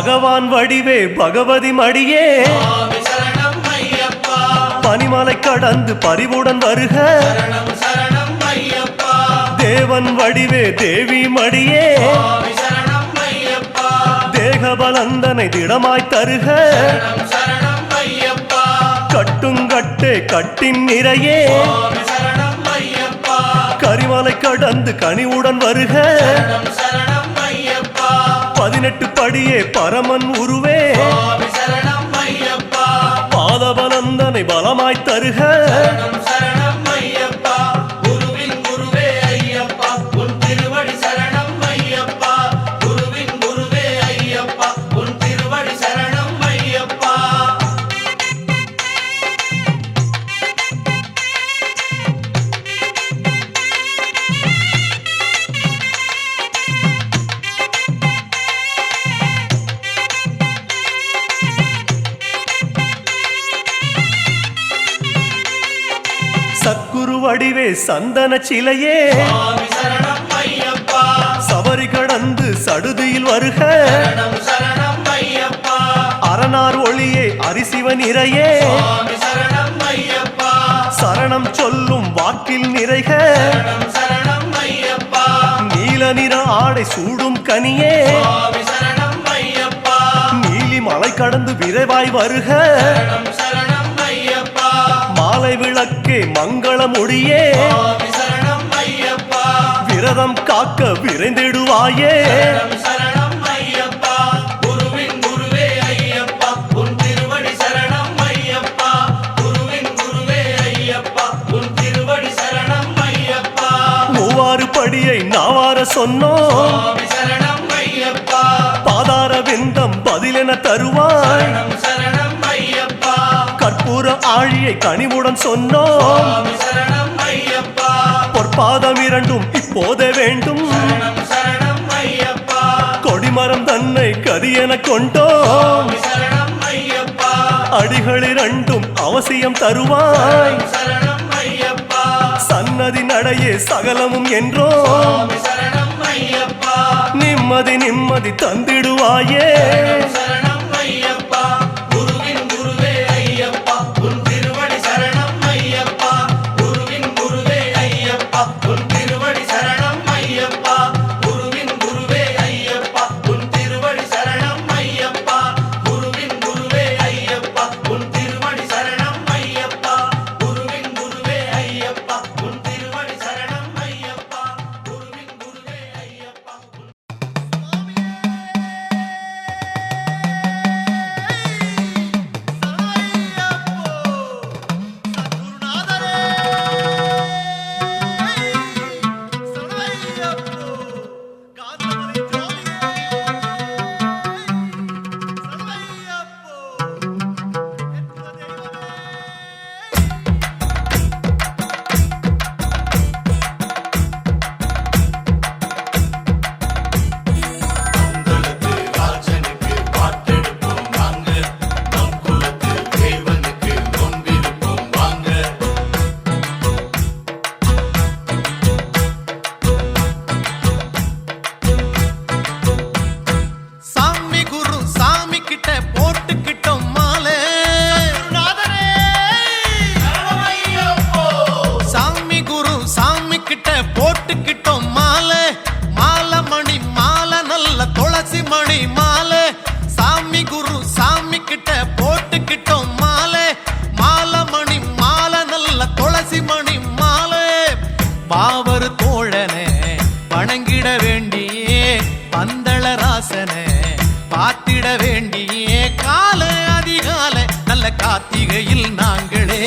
பகவான் வடிவே பகவதி மடியே சுவாமி சரணம் ஐயப்பா பனிமலை கடந்து பரிவுடன் வருக சரணம் சரணம் ஐயப்பா தேவன் வடிவே தேவி மடியே சுவாமி சரணம் ஐயப்பா தேகபலந்தனை திடமாய் தருக சரணம் சரணம் ஐயப்பா கட்டுங்கட்டே கட்டின் நிறையே சுவாமி சரணம் ஐயப்பா கரிமலை கடந்து கனிவுடன் வருக சரணம் சரணம் ஐயப்பா 18 படியே பரமன் உருவே சுவாமி சரணம் ஐயப்பா பாதபலந்தனை பலமாய் தருக சரணம் சரணம் ஐயப்பா குருவின் குருவே ஐயப்பா உன் திருவடி சரணம் ஐயப்பா குருவின் குருவே ஐயப்பா உன் திருவடி சரணம் ஐயப்பா சத்குரு வடிவே சந்தன சிலையே சுவாமி சரணம் ஐயப்பா சபரி கடந்து சடுதியில் வருக சரணம் சரணம் ஐயப்பா அரணார் ஒளியே அரிசிவன் இறையே சுவாமி சரணம் ஐயப்பா சரணம் சொல்லும் வாக்கில் நிறைக சரணம் சரணம் ஐயப்பா நீல நிற ஆடை சூடும் கனியே சுவாமி சரணம் ஐயப்பா நீலி மலை கடந்து விரைவாய் வருக சரணம் சரணம் ஐயப்பா மாலை விளக்கே மங்கள முடியே சுவாமி சரணம் ஐயப்பா விரதம் காக்க விரைந்திடுவாயே சரணம் சரணம் ஐயப்பா குருவின் குருவே ஐயப்பா உன் திருவடி சரணம் ஐயப்பா குருவின் குருவே ஐயப்பா உன் திருவடி சரணம் ஐயப்பா மூவாறு படியை நாவார சொன்னோம் சுவாமி சரணம் ஐயப்பா பாதார விந்தம் பதிலென தருவாய் சரணம் சரணம் ஐயப்பா கற்பூர ஆழியை கனிவுடன் சொன்னோம் சுவாமி சரணம் ஐயப்பா பொற்பாதம் இரண்டும் இப்போதே வேண்டும் சரணம் சரணம் ஐயப்பா கொடிமரம் தன்னை கரியென கொண்டோம் சுவாமி சரணம் ஐயப்பா அடிகள் இரண்டும் அவசியம் தருவாய் சரணம் ஐயப்பா சன்னதி நடையே சகலமும் என்றோம் சுவாமி சரணம் ஐயப்பா நிம்மதி நிம்மதி தந்திடுவாயே சரணம் ஐயப்பா குருவின் குருவே ஐயப்பா உன் திருவடி சரணம் ஐயப்பா குருவின் குருவே ஐயப்பா உன் திருவடி சரணம் ஐயப்பா குருவின் குருவே ஐயப்பா உன் திருவடி சரணம் ஐயப்பா குருவின் குருவே ஐயப்பா உன் திருவடி சரணம் ஐயப்பா குருவின் குருவே ஐயப்பா உன் திருவடி சரணம் ஐயப்பா குருவின் குருவே ஐயப்பா சாமி குரு சாமி கிட்ட போட்டுக்கிட்டோம் மாலை சாமி குரு சாமி கிட்ட போட்டுக்கிட்டோம் மாலை மாலை மணி மாலை நல்ல துளசி மணி மாலை சாமி குரு சாமி கிட்ட போட்டுக்கிட்டோம் மாலை மாலை மணி மாலை நல்ல துளசி மணி மாலை பாவர் தோழனே வணங்கிட வேண்டியே பந்தள ராசனே பார்த்திட வேண்டியே கால அதிகாலை நல்ல கார்த்திகையில் நாங்களே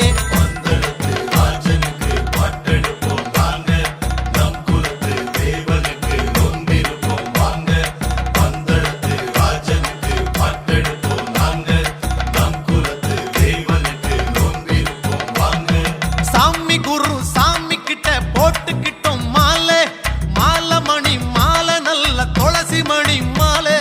சாமி குரு சாமி கிட்ட போட்டுக்கிட்டோம் மாலை மாலை மணி மாலை நல்ல துளசி மணி மாலை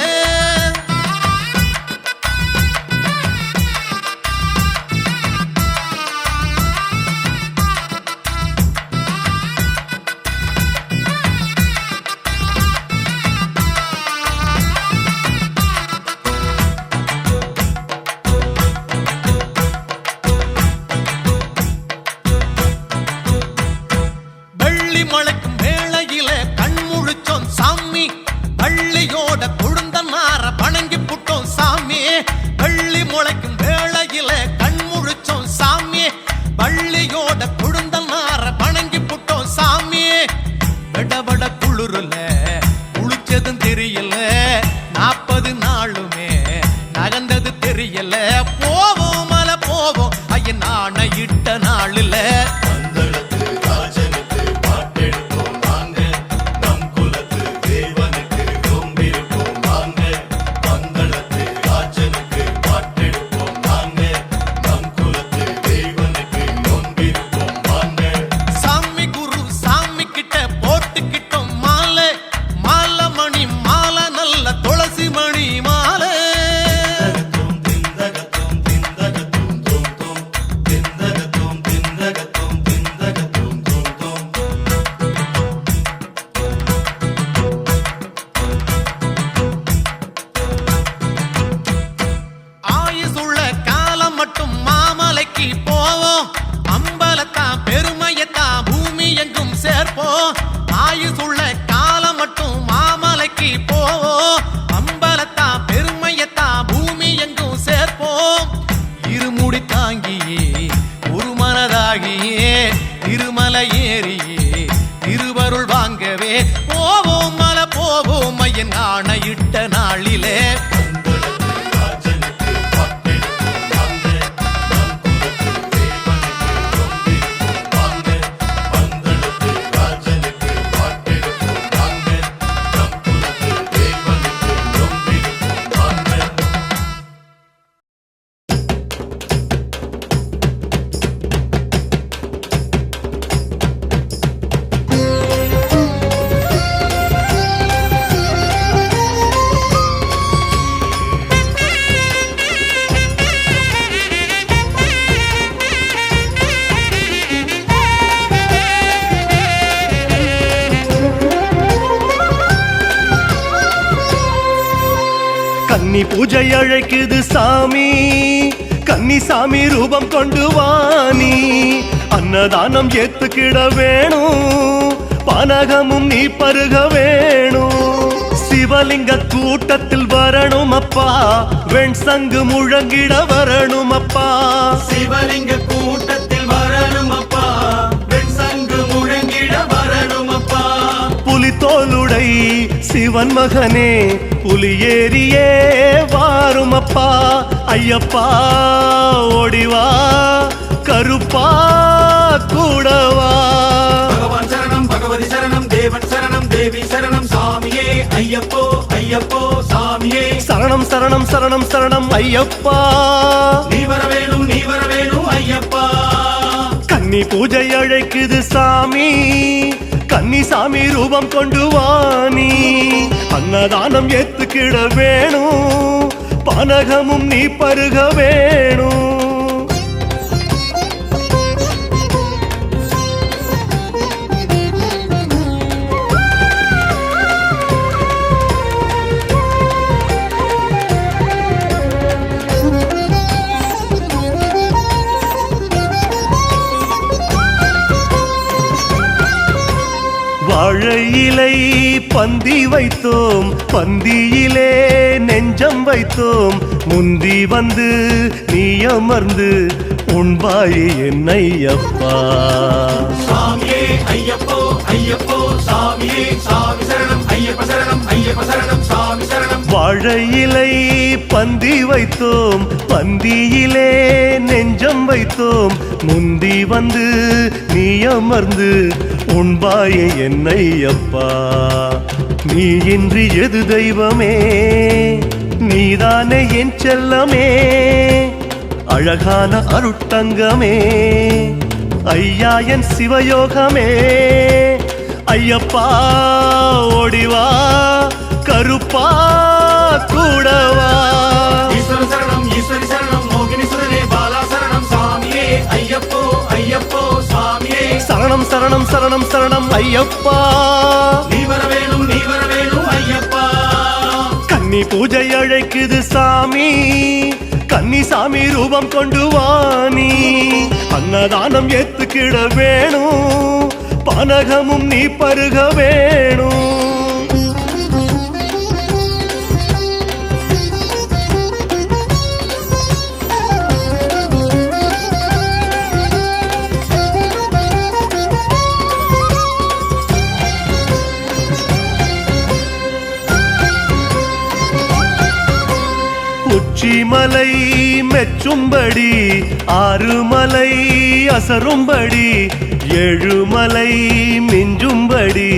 நடந்ததும் தெரியல 40 நாளுமே நகர்ந்தது தெரியல போவோம் மலை போவோம் ஐயன் நாண இட்ட நாளில் ஆயுசுள்ள காலம் மட்டும் மாமலைக்கு போவோம் அம்பலத்தா பெருமையத்தா பூமி எங்கும் சேர்ப்போம் இருமுடி தாங்கியே ஒரு மனதாகியே திருமலை ஏறியே திருவருள் வாங்கவே போவோம் மலை போவோம் ஐயன் ஆணையிட்ட நாளிலே கன்னி பூஜை அழைக்குது சாமி கன்னி சாமி ரூபம் கொண்டு வாணி அன்னதானம் ஏத்துக்கிட வேணும் பானகமும் நீ பருக வேணும் சிவலிங்க கூட்டத்தில் வரணும் அப்பா வெண் சங்கு முழங்கிட வரணும் அப்பா சிவலிங்க கூட்டத்தில் வரணும் அப்பா வெண் சங்கு முழங்கிட வரணும் அப்பா புலித்தோலுடை சிவன் மகனே புலியேறியே வாரும் அப்பா ஐயப்பா ஓடிவா கருப்பா கூடவா பகவான் சரணம் பகவதி சரணம் தேவன் சரணம் தேவி சரணம் சாமியே ஐயப்போ ஐயப்போ சாமியே சரணம் சரணம் சரணம் சரணம் ஐயப்பா நீ வர வேணும் ஐயப்பா கன்னி பூஜை அழைக்குது சாமி கன்னி சாமி ரூபம் கொண்டு வாணி அன்னதானம் ஏத்துக்கிட வேணும் பானகமும் நீ பருக வேணும் வாழையிலை பந்தி வைத்தோம் பந்தியிலே நெஞ்சம் வைத்தோம் முந்தி வந்து நீ அமர்ந்து உண்பாயே என்னையப்பா சாமியே ஐயப்போ ஐயப்போ சாமியே சாமி சரணம் ஐயப்ப சரணம் ஐயப்ப சரணம் சாமி சரணம் வாழையிலை பந்தி வைத்தோம் பந்தியிலே நெஞ்சம் வைத்தோம் முந்தி வந்து நீ அமர்ந்து உண்பாயே என்னையப்பா நீ இன்றி எது தெய்வமே நீதானே என் செல்லமே அழகான அருட்டங்கமே ஐயா என் சிவயோகமே ஐயப்பா ஓடிவா கருப்பா கூடவா ஈஸ்வர சரணம் ஈஸ்வரி சரணம் மோகினி சுரனே பாலா சரணம் சாமியே ஐயப்போ ஐயப்போ சாமியே சரணம் சரணம் சரணம் சரணம் ஐயப்பா நீ வர வேணும் ஐயப்பா கன்னி பூஜை அழைக்குது சாமி கன்னி சாமி ரூபம் கொண்டு வாணி அன்னதானம் ஏத்துக்கிட வேணும் பானகமும் நீ பருக வேணும் உச்சிமலை மெச்சும்படி ஆறுமலை அசரும்படி ஏழுமலை மிஞ்சும்படி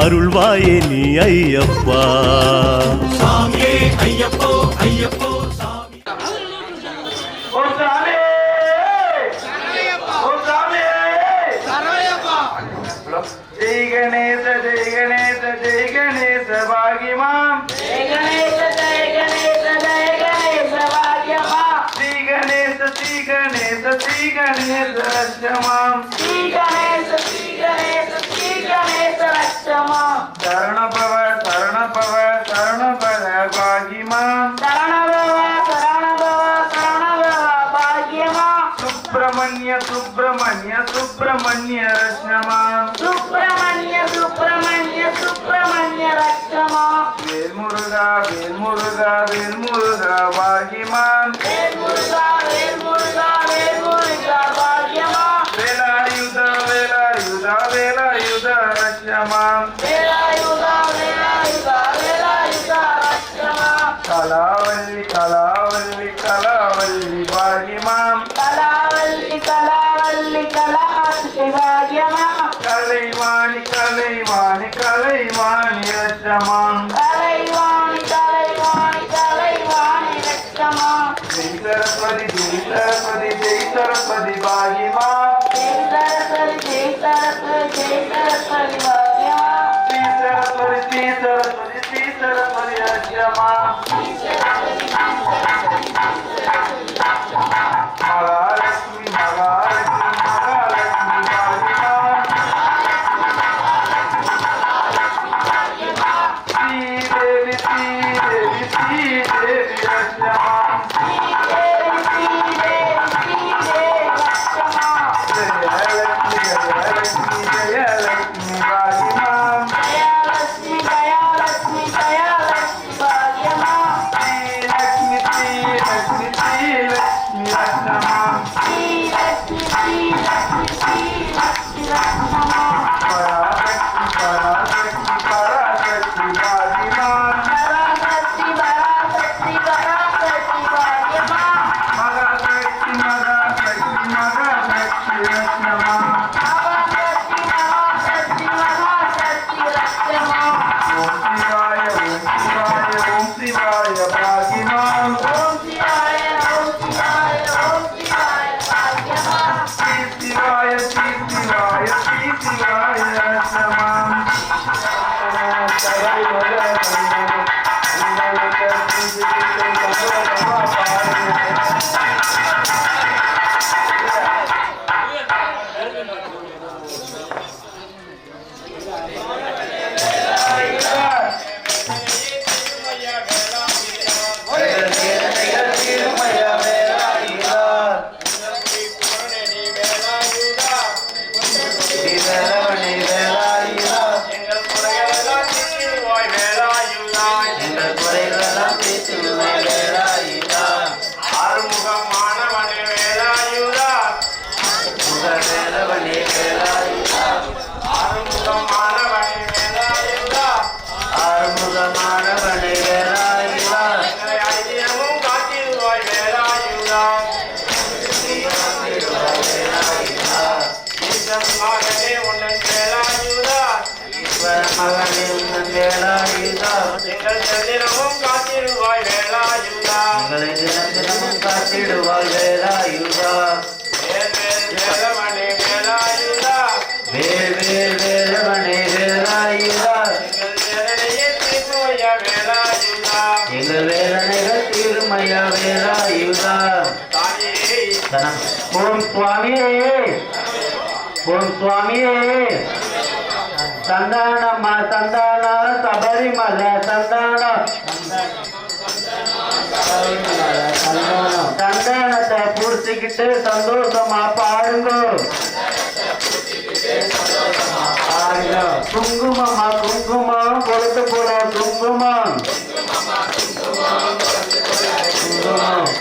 அருள்வாயே நீ ஐயப்பா. சாமியே ஐயப்போ ஐயப்போ சாமி ஜெய் கணேச ஜெய் கணேச ஜெய் கணேச பாகிமாம் ஜெய் கணேச ஜெய் கணேச ஜெய் கணேச பாக்யமா ஸ்ரீ கணேச ஸ்ரீ கணேச ஸ்ரீ கணேச ரட்சமாம் ஸ்ரீ கணேச ஸ்ரீ கணேச ஸ்ரீ கணேச ரட்சமா சரணபவ சரணபவ சரணபவ பாகிமாம் சரணபவ சரணபவ சரணபவ பாக்யமா சுப்பிரமணிய சுப்பிரமணிய சுப்பிரமணிய ரட்சமாம் சுப்பிரமணிய சுப்பிரமணிய சுப்பிரமணிய ரட்சமா வேல்முருகா வேல்முருகா வேல்முருகா பாகிமாம் வேல்முருகா வேல்முருகா வேல்முருகா பாக்யமா வேலாயுத வேலாயுத வேலாயுத ரட்சமாம் வேலாயுதா வேலாயுதா வேலாயுதா ரட்சமா கலாவல்லி கலாவல்லி கலாவல்லி பாகிமாம் கலாவல்லி கலாவல்லி கலாவல்லி பாக்யமா கலைவாணி கலைவாணி கலைவாணி ரட்சமாம் கலைவாணி கலைவாணி கலைவாணி ரட்சமா ஜெய் சரஸ்வதி ஜெய் சரஸ்வதி ஜெய் சரஸ்வதி பாகிமாம் ஜெய் சரஸ்வதி ஜெய் சரஸ்வதி ஜெய் சரஸ்வதி பாக்யமா ஸ்ரீ சரஸ்வதி ஸ்ரீ சரஸ்வதி ஸ்ரீ சரஸ்வதி ரட்சமாம் மகாலட்சுமி மகாலட்சுமி மகாலட்சுமி பாகிமாம் ஸ்ரீதேவி ஸ்ரீதேவி ஸ்ரீதேவி ரட்சமாம் ஸ்ரீதேவி ஸ்ரீதேவி ஸ்ரீதேவி ரட்சமா ஜெயலட்சுமி ஜெயலட்சுமி ஜெயலட்சுமி பாகிமாம் ஜெயலட்சுமி ஜெயலட்சுமி ஜெயலட்சுமி பாக்யமா ஸ்ரீலக்ஷ்மி ஸ்ரீலக்ஷ்மி ஸ்ரீலக்ஷ்மி ரட்சமாம் ஸ்ரீலக்ஷ்மி ஸ்ரீலக்ஷ்மி ஸ்ரீலக்ஷ்மி ரட்சமா பராசக்தி பராசக்தி பராசக்தி பாகிமாம் பராசக்தி பராசக்தி பராசக்தி பாக்யமா மகாசக்தி மகாசக்தி மகாசக்தி ரட்சமாம் மகாசக்தி மகாசக்தி மகாசக்தி ரட்சமா ஓம் சிவாய ஓம் சிவாய ஓம் சிவாய பாகிமாம் ஓம் சிவாய ஓம் சிவாய ஓம் சிவாய பாக்யமா ஸ்ரீ சிவாய ஸ்ரீ சிவாய ஸ்ரீ சிவாய ரட்சமாம் எங்கள் தினமும் காத்திடுவாய் வேலாயுதா எங்களை தினம் தினமும் காத்திடுவாய் வேலாயுதா வேல் வேல் வேலமணி வேலாயுதா வேல் வேல் வேலவனே வேலாயுதா எங்கள் வேதனையை தீர்த்துவையா வேலாயுதா எங்கள் வேதனைகள் தீருமையா வேலாயுதா தாயே தனம் ஓம் சுவாமியே ஓம் சுவாமியே சந்தானம்மா சந்தான சபரிமல சந்தானம் சந்தானத்தை பூர்த்திக்கிட்டு சந்தோஷமா பாருங்க குங்குமம்மா குங்குமம் கொடுத்து போட குங்குமம்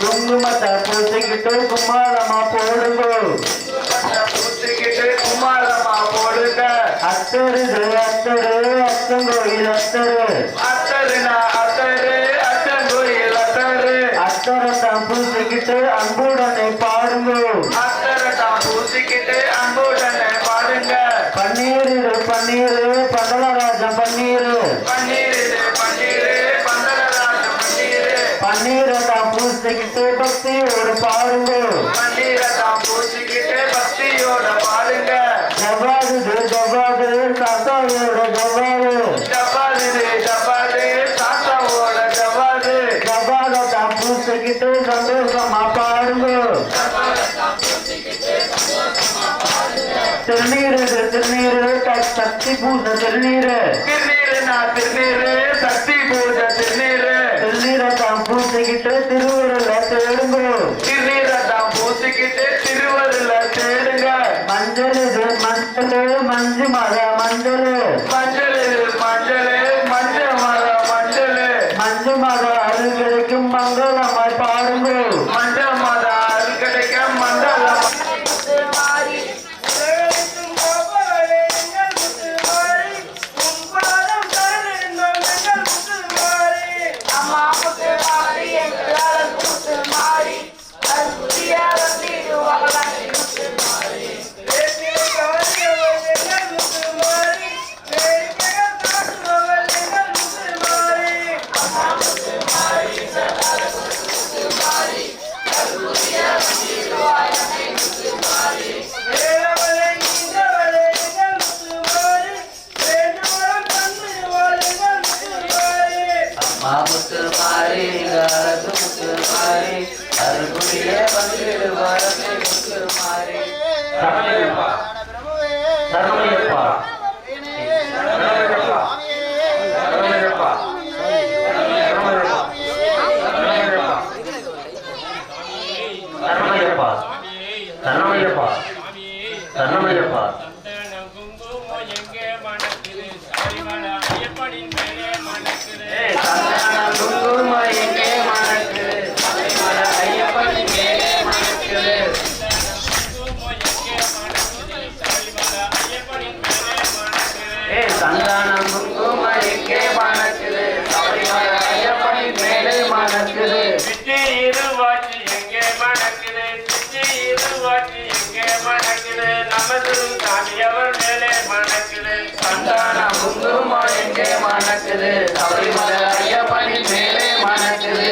குங்குமத்தை பூசிக்கிட்டு கும்மாளமா போடுங்க பூசிக்கிட்டு கும்மாளமா போடுங்க அத்தரு அத்தரு அத்தங்கோயில் அத்தரு அத்தருனா அத்தரு அத்தங்கோயில் அத்தரு அத்தரை பூசிக்கிட்டு அன்புடனே பாடுங்க அத்தரை தான் பூசிக்கிட்டு அன்புடனே பாடுங்க பன்னீரு பன்னீரு பந்தலராஜன் பன்னீரு பன்னீரு பன்னீரு பந்தலராஜ பன்னீரு பன்னீரை தான் பூசிக்கிட்டு பக்தியோடு பாடுங்க பன்னீரை தான் பூசிக்கிட்டு பக்தியோட பாடுங்க ஜவாது ஜவாது சாத்தாவோட ஜவாது ஜபாது ஜபாது சாத்தாவோட ஜபாது ஜவாதை தான் பூசிக்கிட்டு சந்தோஷமா பாடுங்க திருநீரு திருநீரு சக்தி பூச திருநீரு திருநீருனா திருநீரு சக்தி பூஜை திருநீரு திருநீரை தான் பூசிக்கிட்டு திருவுருள தேடுங்க திருநீரை தான் பூசிக்கிட்டு திருவருள தேடுங்க மஞ்சள் மஞ்சள் மஞ்சு மர மஞ்சள் மஞ்சள் மஞ்சள் மஞ்ச மர மஞ்சள் மஞ்சு மர அருள் கிடைக்கும் மங்களமாய் பாடுங்க மஞ்ச மர அருள் கிடைக்க மண்டலம் சந்தானம் குங்கும எங்கே மணக்குது சபரிமலை ஐயப்பனின் மேலே மணக்குது சித்தி இருவாச்சி எங்கே மணக்குது சித்தி இருவாச்சி எங்கே மணக்குது நமது சாமி அவர் மேலே மணக்குது சந்தானம் குங்கும எங்கே மணக்குது சபரிமலை ஐயப்பனின் மேலே மணக்குது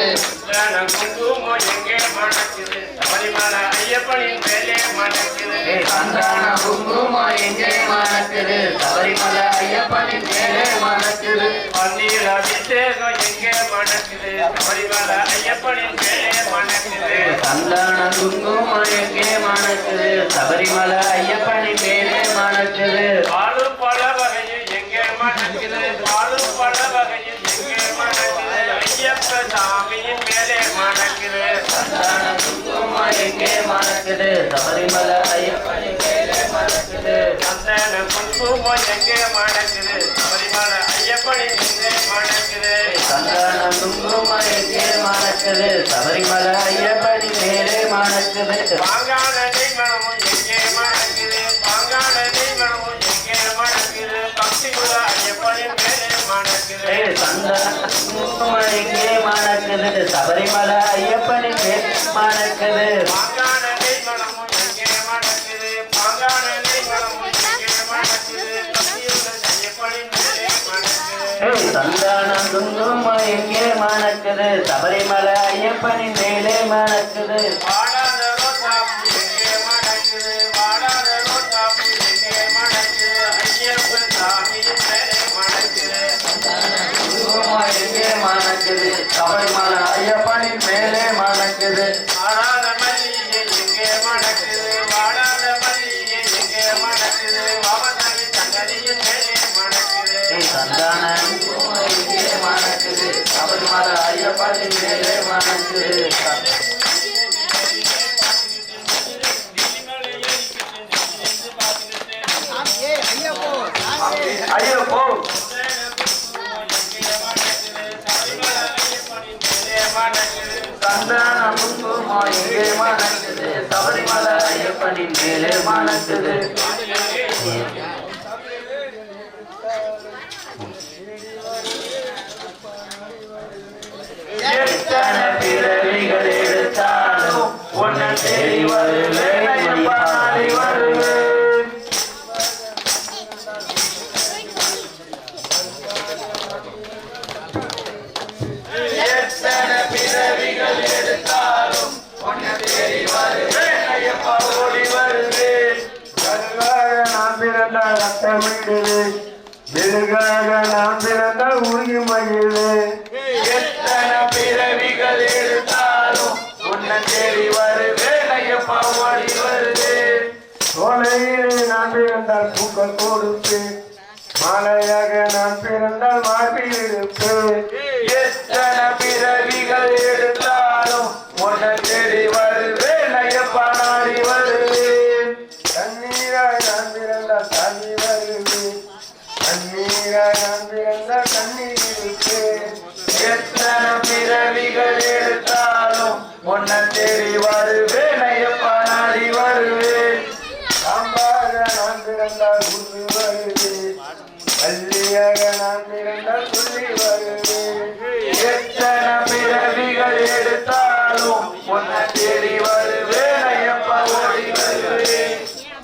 குங்குமம் எங்கே மணக்குது சபரிமலை ஐயப்பனின் மேலே மணக்குது சந்தானம் குங்கும எங்கே மணக்குது சபரிமலை ஐயப்பனின் மேலே மணக்குது பன்னீர் அபிஷேகம் எங்கே மணக்குது சபரிமலை ஐயப்பனின் மேலே மணக்குது சந்தானம் குங்கும எங்கே மணக்குது சபரிமலை ஐயப்பனின் மேலே மணக்குது பாலு பல வகையில் எங்கே மணக்குது பாலு பல வகையில் எங்கே மணக்குது ஐயப்ப சாமியின் மேலே மணக்குது சந்தானம் குங்கும எங்கே மணக்குது சபரிமலை ஐயப்பனின் மேலே மணக்குது சந்தன குங்குமம் எங்கே மணக்குது சபரிமலை ஐயப்பனின் மேலே மணக்குது சந்தானம் குங்கும எங்கே மணக்குது சபரிமலை ஐயப்பனின் மேலே மணக்குது பாங்கான மனமும் எங்கே மணக்குது பாங்கான மனமும் எங்கே மணக்குது பக்திகுல ஐயப்பனின் மேலே மணக்குது சந்தானம் குங்கும எங்கே மணக்குது சபரிமலை ஐயப்பனின் மேலே மணக்குது பாங்கான மனமும் எங்கே மணக்குது பாங்கான மனமும் எங்கே மணக்குது பக்திகுல ஐயப்பனின் மேலே மணக்குது சந்தானம் குங்கும எங்கே மணக்குது சபரிமலை ஐயப்பனின் மேலே மணக்குது வாடாத ரோட்டாப்பு எங்கே மணக்குது வாடாத ரோட்டாப்பு எங்கே மணக்குது ஐயப்ப சாமியின் மேலே மணக்குது குங்கும எங்கே மணக்குது சபரிமலை ஐயப்பனின் மேலே மணக்குது வாடாத மல்லிகை எங்கே மணக்குது வாடாத மல்லிகை எங்கே மணக்குது வாவசாமி சங்கதியின் மேலே மணக்குது சந்தானம் குங்கும எங்கே மணக்குது சபரிமலை ஐயப்பனின் மேலே மணக்குது ஐயப்போ சந்தானம் குங்கும எங்கே மணக்குது சபரிமலை ஐயப்பனின் மேலே மணக்குது எத்தனை பிறவிகள் எடுத்தாலும் இதுக்காக நான் பிறந்த உருகி மகிழே எத்தனை பிறவிகள் எடுத்தாலும் உன்னை தேடி வருவேன் ஐயப்பா ஓடி வருவேன் சோலையிலே நான் பிறந்தால் பூக்கள் கொடுப்பேன் மாலையாக நான் பிறந்தால் மார்பில் இருப்பேன் எத்தனை பிறவிகள் எடுத்தாலும் உன்னை தேடி வருவேன் ஐயப்பா நாடி வருவேன் கண்ணீராய் நான் பிறந்தால் தண்ணி வருவேன் கண்ணீராய் நான் பிறந்தால் கண்ணீர் இருப்பேன் எத்தனை பிறவிகள் எடுத்தாலும் உன்னை தேடி வருவேன் ஐயப்பா நாடி வருவேன் சாம்பாக நான் பிறந்தால் உண்டு வருவேன் பள்ளியாக நான் பிறந்தால் சொல்லி வருவேன் எத்தனை பிறவிகள் எடுத்தாலும் உன்னை தேடி வருவேன் ஐயப்பா ஓடி வருவேன்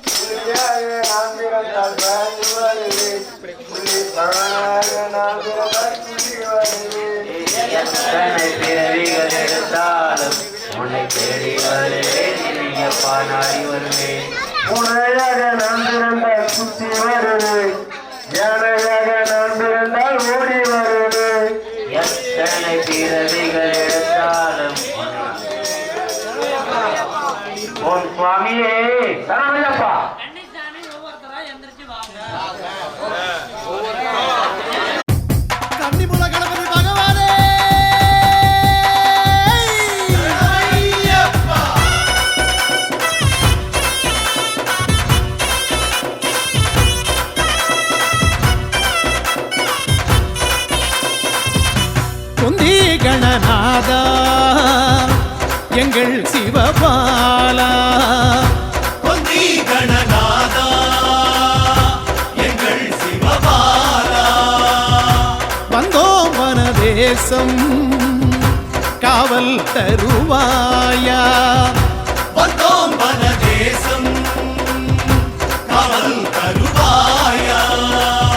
புள்ளியாக நான் பிறந்தால் வாழ்ந்து வருவேன் புள்ளி பழனாக நான் பிறந்தால் சொல்லி வருவேன் எத்தனை பிறவிகள் எடுத்தாலும் உன்னை தேடி வருவேன் ஐயப்பா நாடி வருவேன் முனையாக நான் பிறந்தால் சுற்றி வருவேன் யானையாக நான் பிறந்தால் ஓடி வருவேன் எத்தனை பிறவிகள் எடுத்தாலும் ஓம் சுவாமியே சரணமையப்பா கன்னிமுல கணபதி பகவானே குந்தி கணநாதா எங்கள் சிவபாலா பொந்தி கணநாதா எங்கள் சிவபாலா வந்தோம் வனதேசம் காவல் தருவாயா வந்தோம் வனதேசம் காவல் தருவாயா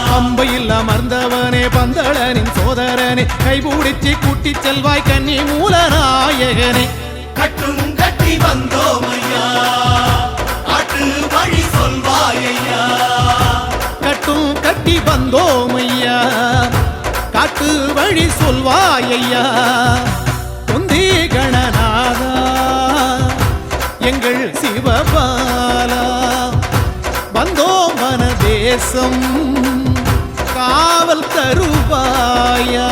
பம்பையில் அமர்ந்தவனே பந்தளனின் சோதரனே கைபூடிச்சு கூட்டிச் செல்வாய் கன்னி மூலநாயகனே கட்டும் கட்டி வந்தோம் ஐயா காட்டு வழி சொல்வாயா கட்டும் கட்டி வந்தோம் ஐயா காட்டு வழி சொல்வாயையா குந்தி கணநாதா எங்கள் சிவபாலா வந்தோம் வனதேசம் காவல் தருவாயா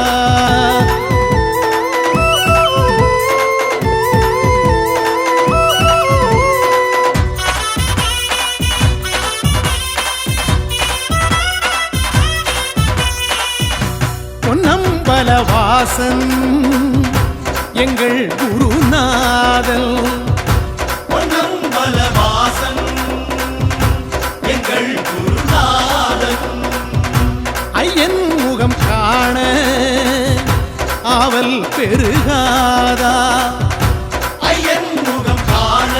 பொன்னம்பலவாசன் எங்கள் குருநாதல் பொன்னம்பலவாசன் எங்கள் குருநாதன் ஐயன் முகம் காண ஆவல் பெருகாதா ஐயன் முகம் காண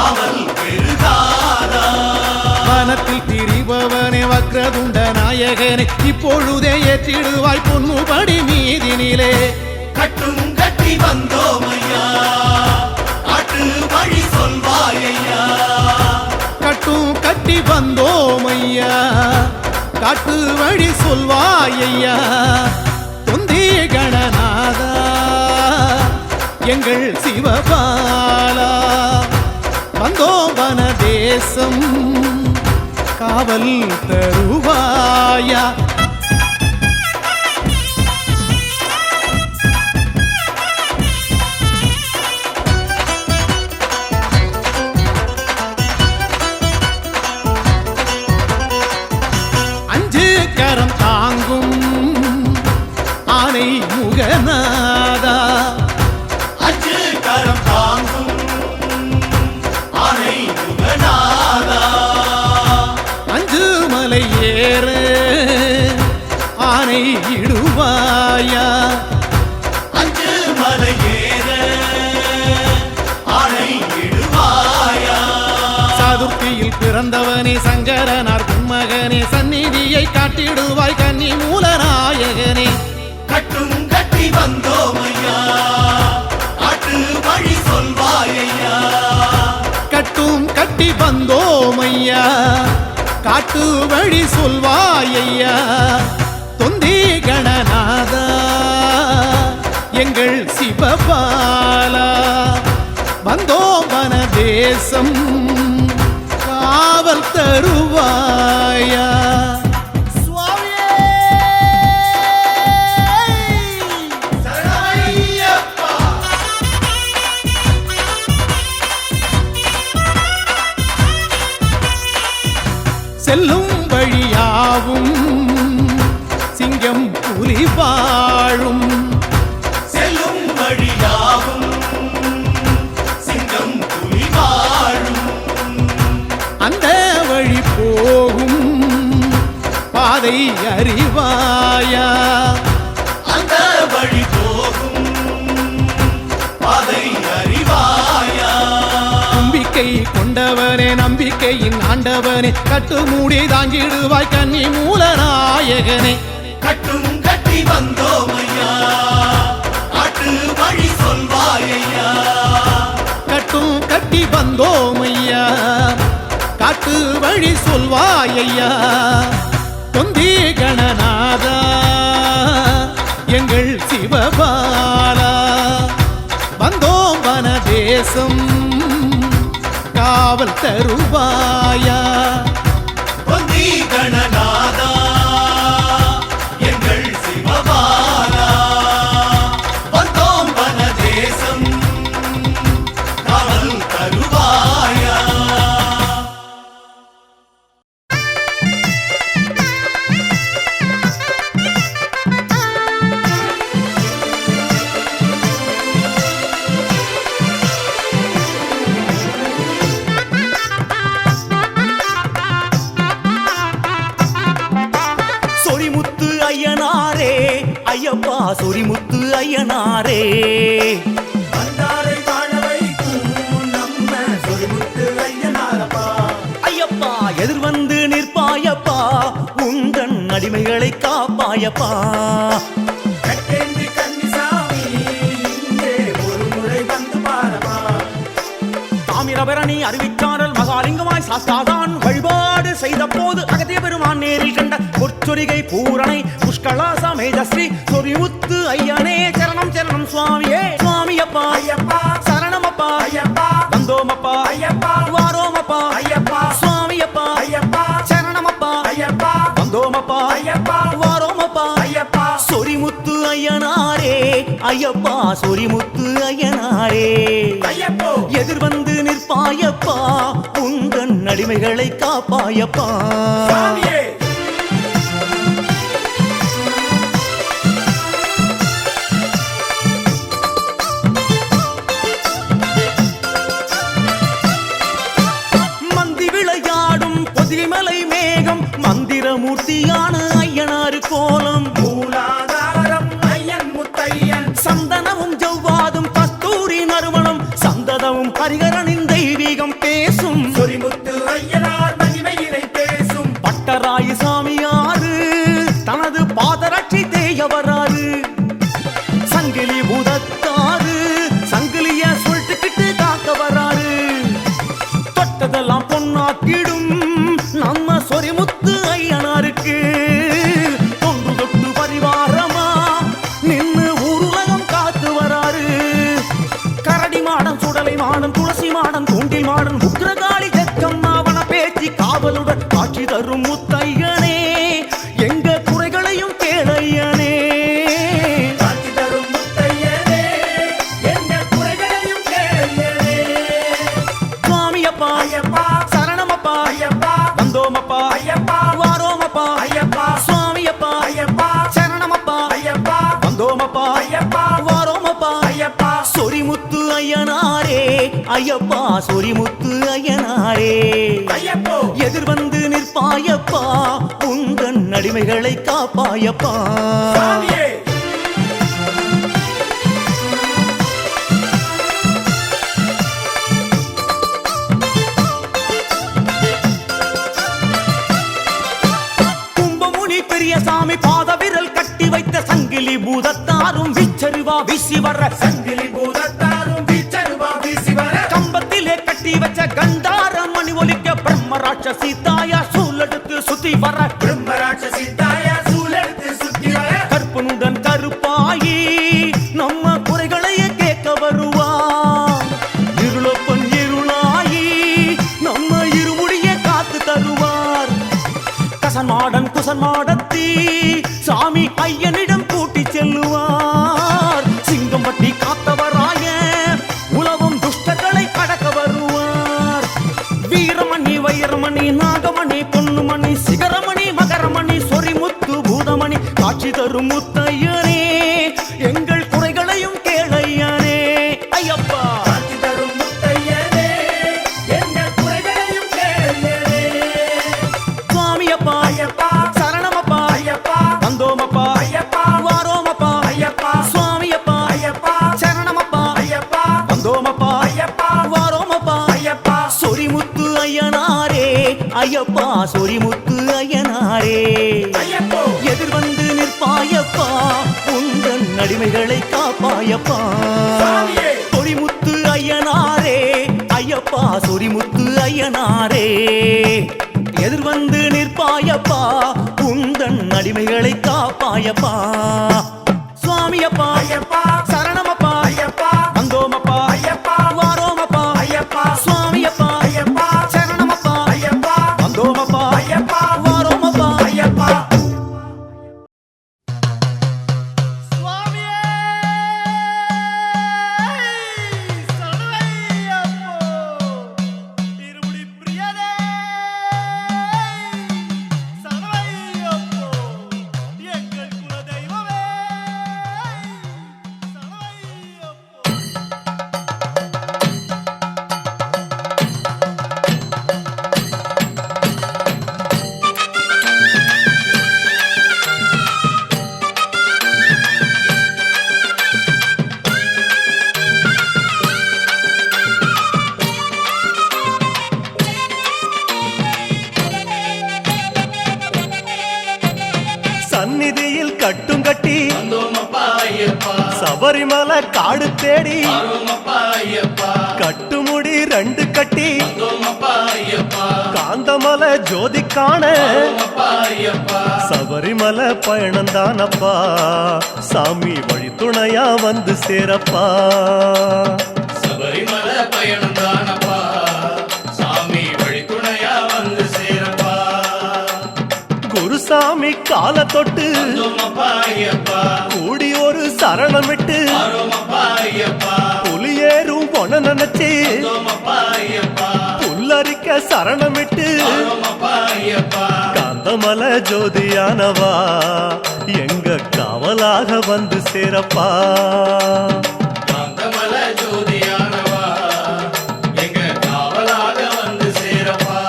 அவள் பெருகாதா வனத்தில் திரிபவனே வக்ரதுண்ட நாயகனே இப்பொழுதே ஏற்றிடுவாய் பொன்னுபடி மீதினிலே கட்டும் கட்டி வந்தோம் ஐயா காட்டு வழி சொல்வாயா கட்டும் கட்டி வந்தோம் ஐயா காட்டு வழி சொல்வாயையா தொந்தி கணநாதா எங்கள் சிவபாலா வந்தோம் வனதேசம் காவல் தருவாயா அஞ்சு கரம் தாங்கும் ஆனை முகநாதா அஞ்சு கரம் தாங்கும் ஆனை முகநாதா அஞ்சு மலை ஏற ஆனை இடுவாயா அஞ்சு மலை ஏற ஆனை இடுவாயா சதுர்த்தியில் பிறந்தவனே சங்கரனார் மகனே சந்நிதியை காட்டிடுவாய் கன்னி மூலநாயகனே கட்டும் கட்டி வந்தோம் ஐயா காட்டு வழி சொல்வாயா கட்டும் கட்டி வந்தோம் ஐயா காட்டு வழி சொல்வாயையா தொந்தி கணநாதா எங்கள் சிவபாலா வந்தோம் வன தேசம் காவல் தருவாயா செல்லும் வழியாவும் சிங்கம் புலி வாழும் செல்லும் வழியாவும் சிங்கம் புலி வாழும் அந்த வழி போகும் பாதை அறிவாயா அந்த வழி போகும் பாதை அறிவாயா நம்பிக்கை கொண்டவனே நம்பிக்கையின் ஆண்டவனே கட்டு மூடி தாங்கிடுவாய் கன்னி மூல நாயகனே கட்டும் கட்டி வந்தோம் ஐயா காட்டு வழி சொல்வாயையா கட்டும் கட்டி வந்தோம் ஐயா காட்டு வழி சொல்வாயையா தொந்தி கணநாதா எங்கள் சிவபாலா வந்தோம் வன தேசம் காவல் தருவாயா பொந்தி கணநாதா எங்கள் சிவபாலா வந்தோம் வன தேசம் காவல் தருவாயா சொரிமுத்து ஐயனாரே ஐயப்பா சொரிமுத்து ஐயனாரே வந்தாரை வாழ வைக்கும் நம்ம சொரிமுத்து ஐயனாரப்பா ஐயப்பா எதிர் வந்து நிற்பாயப்பா உந்தன் அடிமைகளை காப்பாயப்பா கட்டேந்தி கன்னிசாமி இங்கே ஒரு முறை வந்து பாரப்பா தாமிரபரணி அறிவிச்சாரல் மகாலிங்கமாய் சாஸ்தாதான் வழிபாடு செய்த போது அகத்திய பெருமான் நேரில் கண்ட பொற்சொரிகை பூரணை புஷ்கலா சமேத ஸ்ரீ சொரிமுத்து ஐயனே சரணம் சரணம் சுவாமியே சுவாமியப்பா ஐயப்பா சரணமப்பா ஐயப்பா வந்தோமப்பா ஐயப்பா வாரோமப்பா ஐயப்பா சுவாமியப்பா ஐயப்பா சரணமப்பா ஐயப்பா வந்தோமப்பா ஐயப்பா வாரோமப்பா ஐயப்பா சொரிமுத்து ஐயனாரே ஐயப்பா சொரிமுத்து ஐயனாரே ஐயப்போ எதிர் வந்து நிற்பாயப்பா உந்தன் அடிமைகளை காப்பாயப்பா சாமியே மந்தி விளையாடும் பொதிமலை மேகம் மந்திரமூர்த்தியான ஐயனாறு கோலம் மூலாதாரம் ஐயன் முத்தையன் சந்தனமும் ஜவ்வாதும் கஸ்தூரி நறுமணம் சந்ததமும் ஹரிகரனின் தெய்வீகம் பேசும் சொரிமுத்து ஐயனார் மகிமையினை பேசும் பட்டராயி சாமியாரு தனது பாதரட்சி தேயவராரு சங்கிலி பூதத்தாரு சங்கிலிய சொல்லிட்டுக்கிட்டு காக்க வராரு தொட்டதெல்லாம் பொன்னாக்கிடும் நம்ம சொரிமுத்து ஐயனாருக்கு தொன்று தொட்டு பரிவாரமா நின்னு ஊருலகம் காத்து வராரு கரடி மாடம் சுடலை மாடம் துளசி மாடம் தூண்டில் மாடம் உக்ரகாளி ஜக்கம்மாவன பேச்சு காவலுடன் காட்சி தரும் முத்தையனே எங்க குறைகளையும் கேளையனே காட்சி தரும் முத்தையனே எந்த குறைகளையும் கேளையனே சுவாமியப்பா ஐயப்பா சரணமப்பா ஐயப்பா வந்தோமப்பா ஐயப்பா வாரோமப்பா ஐயப்பா சுவாமியப்பா ஐயப்பா சரணமப்பா ஐயப்பா வந்தோமப்பா ஐயப்பா வாரோமப்பா ஐயப்பா சொரிமுத்து ஐயனாரே ஐயப்பா சொரிமுத்து ஐயனாரே ஐயப்போ எதிர் வந்து நிற்பாயப்பா உந்தன் அடிமைகளை காப்பாயப்பா சாமியே கும்பமுனி பெரியசாமி பாத விரல் கட்டி வைத்த சங்கிலி பூதத்தாரும் விச்சருவா வீசி வர்ற சங்கிலி பூதத்தாரும் வீச்சருவா வீசி வர கம்பத்திலே கட்டி வச்ச கண்டார மணி ஒலிக்க பிரம்ம ராட்சசி தாயா சூழெடுத்து சுத்தி சுத்தி வர பிரம்மராட்சசி தாயார் சூழெடுத்து சுத்தி வர கற்பனுடன் கருப்பாயி நம்ம குறைகளையே கேட்க வருவார் இருளப்பன் இருளாயி நம்ம இருமுடியை காத்து தருவார் கசன்மாடன் குசன்மாடத்தி சாமி ஐயனிடம் கூட்டி செல்லுவார் சிங்கம்பட்டி காத்தவராய உலவும் துஷ்டங்களை கடக்க வருவார் வீரமணி வைரமணி நாகமணி பொன்னுமணி சிகரமணி மகரமணி சொரிமுத்து பூதமணி காட்சி தரும் முத்தையனே எங்கள் குறைகளையும் கேளையனே ஐயப்பா காட்சி தரும் முத்தையனே எங்கள் குறைகளையும் கேளையனே சுவாமியப்பா ஐயப்பா சரணமப்பா ஐயப்பா வந்தோமப்பா ஐயப்பா வாரோமப்பா ஐயப்பா சுவாமியப்பா ஐயப்பா சரணமப்பா ஐயப்பா வந்தோமப்பா ஐயப்பா வாரோமப்பா ஐயப்பா சொரிமுத்து ஐயனாரே ஐயப்பா சொரிமுத்து ஐயனாரே ஐயப்போ எதிர் வந்து நிற்பாயப்பா உந்தன் அடிமைகளை காப்பாயப்பா சாமியே சொரிமுத்து ஐயனாரே ஐயப்பா சொரிமுத்து ஐயனாரே எதிர் வந்து நிற்பாயப்பா உந்தன் அடிமைகளை காப்பாயப்பா சுவாமியப்பா ஐயப்பா சரணமப்பா ஐயப்பா வந்தோமப்பா ஐயப்பா வாரோமப்பா ஐயப்பா சுவாமியப்பா ஐயப்பா சரணமப்பா ஐயப்பா வந்தோமப்பா ஐயப்பா வாரோமப்பா ஐயப்பா சந்நிதியில் கட்டும் கட்டி வந்தோமப்பா ஐயப்பா சபரிமலை காடு தேடி வரோமப்பா ஐயப்பா கட்டுமுடி ரெண்டு கட்டி வந்தோமப்பா ஐயப்பா காந்தமலை ஜோதி காண வரோமப்பா ஐயப்பா சபரிமலை பயணந்தானப்பா சாமி வழி துணையா வந்து சேரப்பா சபரிமலை பயணம் தானப்பா சாமி வழி துணையா வந்து சேரப்பா குருசாமி கால தொட்டு வந்தோமப்பா ஐயப்பா கூடி ஒரு சரணமிட்டு வரோமப்பா ஐயப்பா புலியேறும் பொன நினைச்சு வந்தோமப்பா ஐயப்பா புல்லரிக்க சரணமிட்டு வரோமப்பா ஐயப்பா காந்தமலை ஜோதியானவா எங்க காவலாக வந்து சேரப்பா காந்தமலை ஜோதியானவா எங்க காவலாக வந்து சேரப்பா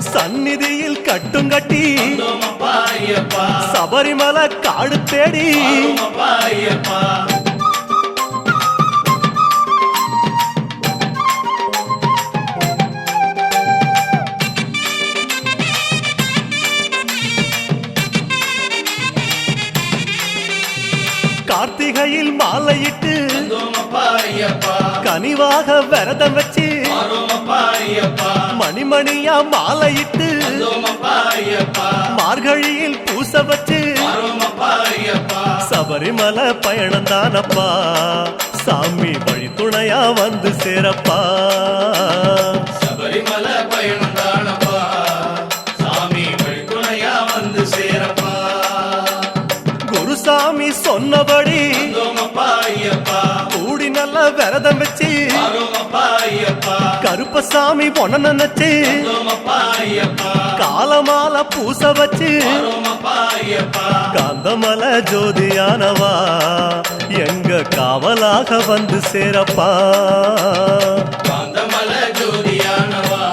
சந்நிதியில் கட்டும் கட்டி வந்தோமப்பா ஐயப்பா சபரிமலை காடு தேடி வரோமப்பா ஐயப்பா கார்த்திகையில் மாலையிட்டு வந்தோமப்பா ஐயப்பா கனிவாக விரதம் வச்சு வரோமப்பா ஐயப்பா மணிமணியா மாலையிட்டு வந்தோமப்பா ஐயப்பா மார்கழியில் பூச வச்சு வரோமப்பா ஐயப்பா சபரிமலை பயணந்தானப்பா சாமி வழி துணையா வந்து சேரப்பா சபரிமலை பயணம் தானப்பா சாமி வழி துணையா வந்து சேரப்பா குருசாமி சொன்னபடி வந்தோமப்பா ஐயப்பா கூடி நல்ல விரதம் வச்சு வரோமப்பா ஐயப்பா கருப்பசாமி பொண்ண நினைச்சு வந்தோமப்பா ஐயப்பா காலமால பூச வச்சு வரோமப்பா ஐயப்பா காந்தமலை ஜோதியானவா எங்க காவலாக வந்து சேரப்பா காந்தமலை ஜோதியானவா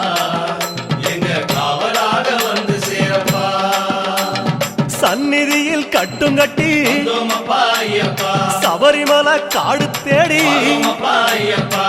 எங்க காவலாக வந்து சேரப்பா சந்நிதியில் கட்டும் கட்டி வந்தோமப்பா ஐயப்பா சபரிமலை காடு தேடி வரோமப்பா ஐயப்பா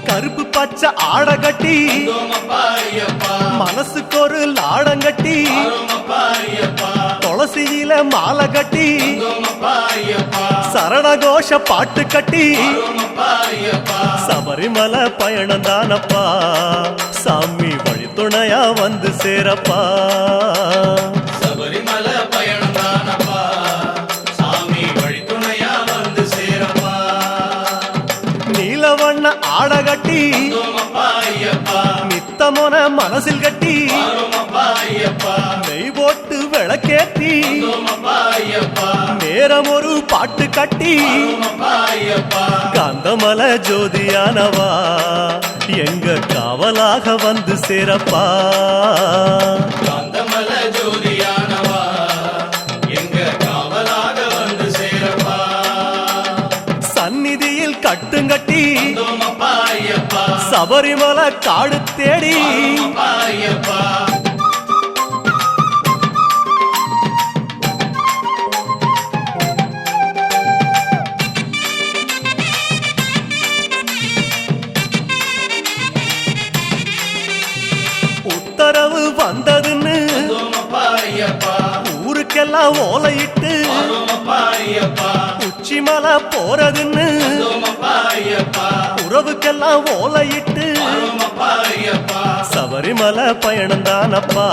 கருப்பு பச்சை ஆட கட்டி வந்தோமப்பா ஐயப்பா மனசுக்கு ஒரு லாடங்கட்டி அருமப்பா ஐயப்பா துளசியில மாலை கட்டி அருமப்பா ஐயப்பா சரணகோஷ பாட்டு கட்டி அருமப்பா ஐயப்பா சபரிமலை பயணம் தானப்பா சாமி வழித்துணையா வந்து சேரப்பா சபரிமலை பயணம் தானப்பா சாமி வழித்துணையா வந்து சேரப்பா நீலவண்ண ஆட கட்டி அருமப்பா ஐயப்பா நித்தமோன மனசில் கட்டி அருமப்பா ஐயப்பா நெய் போட்டு விளக்கேத்தி அருமப்பா ஐயப்பா நேரம் ஒரு பாட்டு கட்டி அருமப்பா ஐயப்பா காந்தமல ஜோதியானவா எங்க காவலாக வந்து சேரப்பா காந்தமல ஜோதியானவா எங்க காவலாக வந்து சேரப்பா சந்நிதியில் கட்டுங்கட்டி அருமப்பா ஐயப்பா சபரிமலை காடு தேடி அருமப்பா ஐயப்பா உத்தரவு வந்ததுன்னு அருமப்பா ஐயப்பா ஊருக்கெல்லாம் ஓலையிட்டு அருமப்பா ஐயப்பா உச்சிமலை போறதுன்னு அருமப்பா ஐயப்பா உறவுக்கெல்லாம் ஓலையிட்டு அருமப்பா ஐயப்பா சபரிமலை பயணம் தானப்பா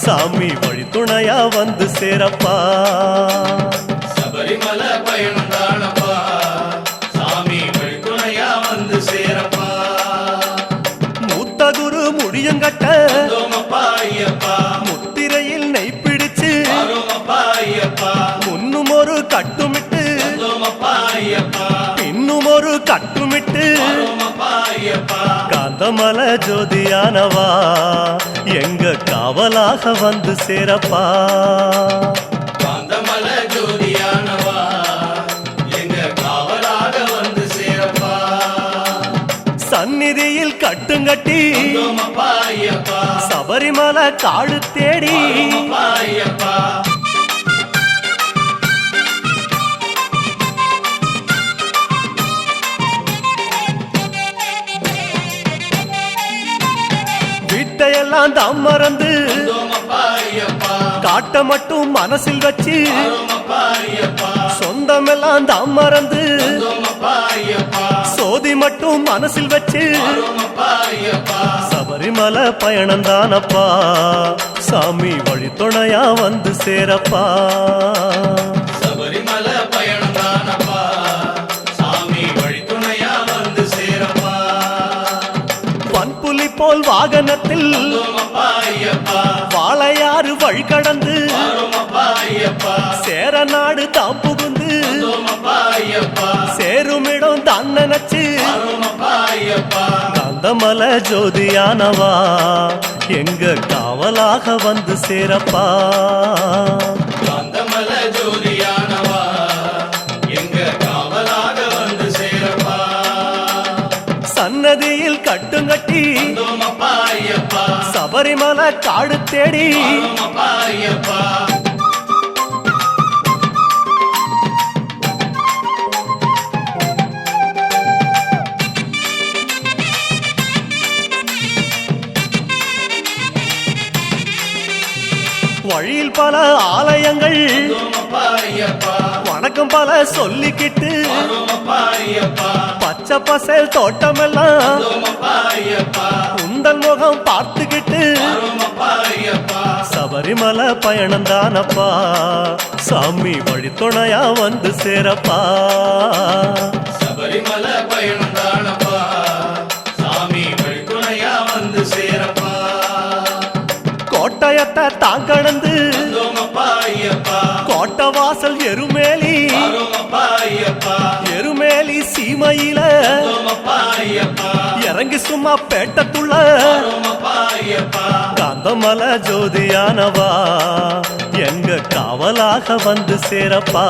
சாமி வழித்துணையா வந்து சேரப்பா சபரிமலை பயணம் தானப்பா சாமி வழித்துணையா வந்து சேரப்பா மூத்த குரு முடியுங்கட்ட அருமப்பா ஐயப்பா முத்திரையில் நெய் பிடிச்சு அருமப்பா ஐயப்பா முன்னும் ஒரு கட்டுமிட்டு அருமப்பா ஐயப்பா பின்னும் ஒரு கட்டுமிட்டு அருமப்பா ஐயப்பா காந்தமல ஜோதியானவா எங்க காவலாக வந்து சேரப்பா காந்தமல ஜோதியானவா எங்க காவலாக வந்து சேரப்பா சந்நிதியில் கட்டுங்கட்டி அருமப்பா ஐயப்பா சபரிமலை காடு தேடி அருமப்பா ஐயப்பா வீட்டையெல்லாம் தம் மறந்து அருமப்பா ஐயப்பா காட்ட மட்டும் மனசில் வச்சு அருமப்பா ஐயப்பா சொந்தமெல்லாம் தம் மறந்து அருமப்பா ஐயப்பா சோதி மட்டும் மனசில் வச்சு அருமப்பா ஐயப்பா சபரிமலை பயணம் தானப்பா சாமி வழித்துணையா வந்து சேரப்பா சபரிமலை பயணம் தானப்பா சாமி வழித்துணையா வந்து சேரப்பா வன்புலி போல் வாகனத்தில் அருமப்பா ஐயப்பா வாழையாறு வழி கடந்து அருமப்பா ஐயப்பா சேர நாடு தாம் புகுந்து அருமப்பா ஐயப்பா சேருமிடம் தான் நினைச்சு அருமப்பா ஐயப்பா காந்தமல ஜோதியானவா எங்க காவலாக வந்து சேரப்பா காந்தமல ஜோதியானவா எங்க காவலாக வந்து சேரப்பா சன்னதியில் கட்டுங்கட்டி அருமப்பா ஐயப்பா சபரிமலை காடு தேடி அருமப்பா ஐயப்பா வழியில் பல ஆலயங்கள் அருமப்பா ஐயப்பா வணக்கம் பல சொல்லிக்கிட்டு அருமப்பா ஐயப்பா பச்சை பசேல் தோட்டமெல்லாம் அருமப்பா ஐயப்பா உந்தல் முகம் பார்த்துக்கிட்டு அருமப்பா ஐயப்பா சபரிமலை பயணம் தானப்பா சாமி வழித்துணையா வந்து சேரப்பா சபரிமலை பயணம் தானப்பா சாமி வழித்துணையா வந்து சேரப்பா கோட்டயத்தை தான் கடந்து அருமப்பா ஐயப்பா கோட்டை வாசல் எருமேலி அருமப்பா ஐயப்பா எருமேலி சீமையில அருமப்பா ஐயப்பா இறங்கி சும்மா பேட்டத்துள்ள அருமப்பா ஐயப்பா காந்தமல ஜோதியானவா எங்க காவலாக வந்து சேரப்பா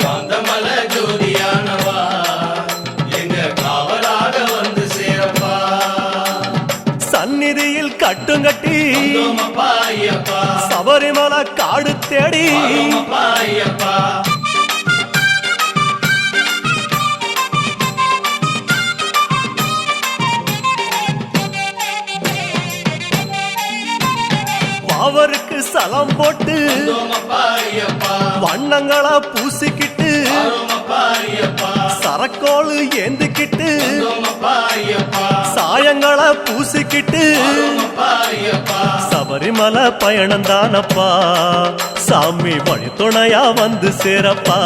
காந்தமல ஜோதியானவா எங்க காவலாக வந்து சேரப்பா சந்நிதியில் கட்டுங்கட்டி அருமப்பா ஐயப்பா சபரிமலை காடு தேடி அருமப்பா ஐயப்பா சலம் போட்டு வந்தோமப்பா ஐயப்பா வண்ணங்களா பூசிக்கிட்டு வரோமப்பா ஐயப்பா சரக்கோளு ஏந்திக்கிட்டு வந்தோமப்பா ஐயப்பா சாயங்களா பூசிக்கிட்டு வரோமப்பா ஐயப்பா சபரிமலை பயணம் தானப்பா சாமி வழி துணையா வந்து சேரப்பா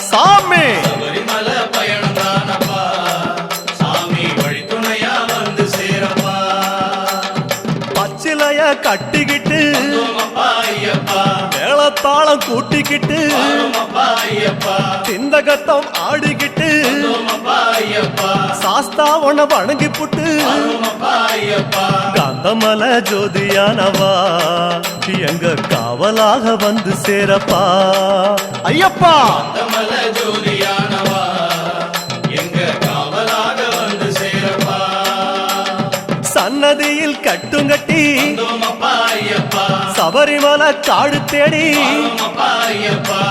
சாமி சபரிமலை பயணம் தானப்பா சாமி வழித்துணையா வந்து சேரப்பா பச்சிலைய கட்டிக்கிட்டு வந்தோமப்பா ஐயப்பா மேளத்தாளம் கூட்டிக்கிட்டு வரோமப்பா ஐயப்பா சிந்தகத்தம் ஆடிக்கிட்டு வந்தோமப்பா ஐயப்பா சாஸ்தாவன வணங்கி புட்டு வரோமப்பா ஐயப்பா காந்தமல ஜோதியானவா எங்க காவலாக வந்து சேரப்பா ஐயப்பா கமல ஜோதியானவா எங்க காவலாக வந்து சேரப்பா சன்னதியில் கட்டுங்கட்டி வந்தோமப்பா ஐயப்பா சபரிமலை காடு தேடி வரோமப்பா ஐயப்பா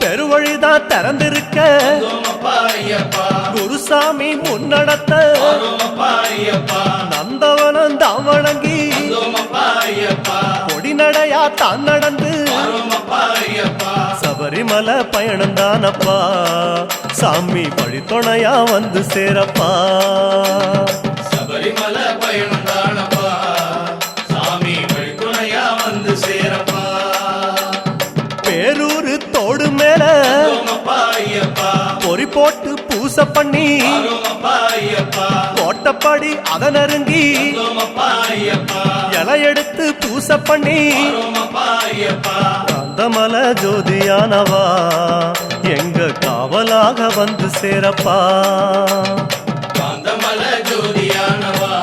பெருவழிதான் திறந்திருக்க வந்தோமப்பா ஐயப்பா குருசாமி முன்னடத்த வரோமப்பா ஐயப்பா நந்தவனம் தான் வணங்கி வந்தோமப்பா ஐயப்பா கொடிநடையா தான் நடந்து வரோமப்பா ஐயப்பா சபரிமலை பயணம் தானப்பா சாமி வழி துணையா வந்து சேரப்பா சபரிமலை பயணம் தானப்பா சாமி வழித்துணையா வந்து சேரப்பா பேரூரு தோடு மேல வந்தோமப்பா ஐயப்பா பொறி போட்டு பூச பண்ணி வரோமப்பா ஐயப்பா கோட்டப்படி அத நெருங்கி வந்தோமப்பா ஐயப்பா இலை எடுத்து பூச பண்ணி வரோமப்பா ஐயப்பா காந்தமல ஜோதியானவா எங்க காவலாக வந்து சேரப்பா காந்தமல ஜோதியானவா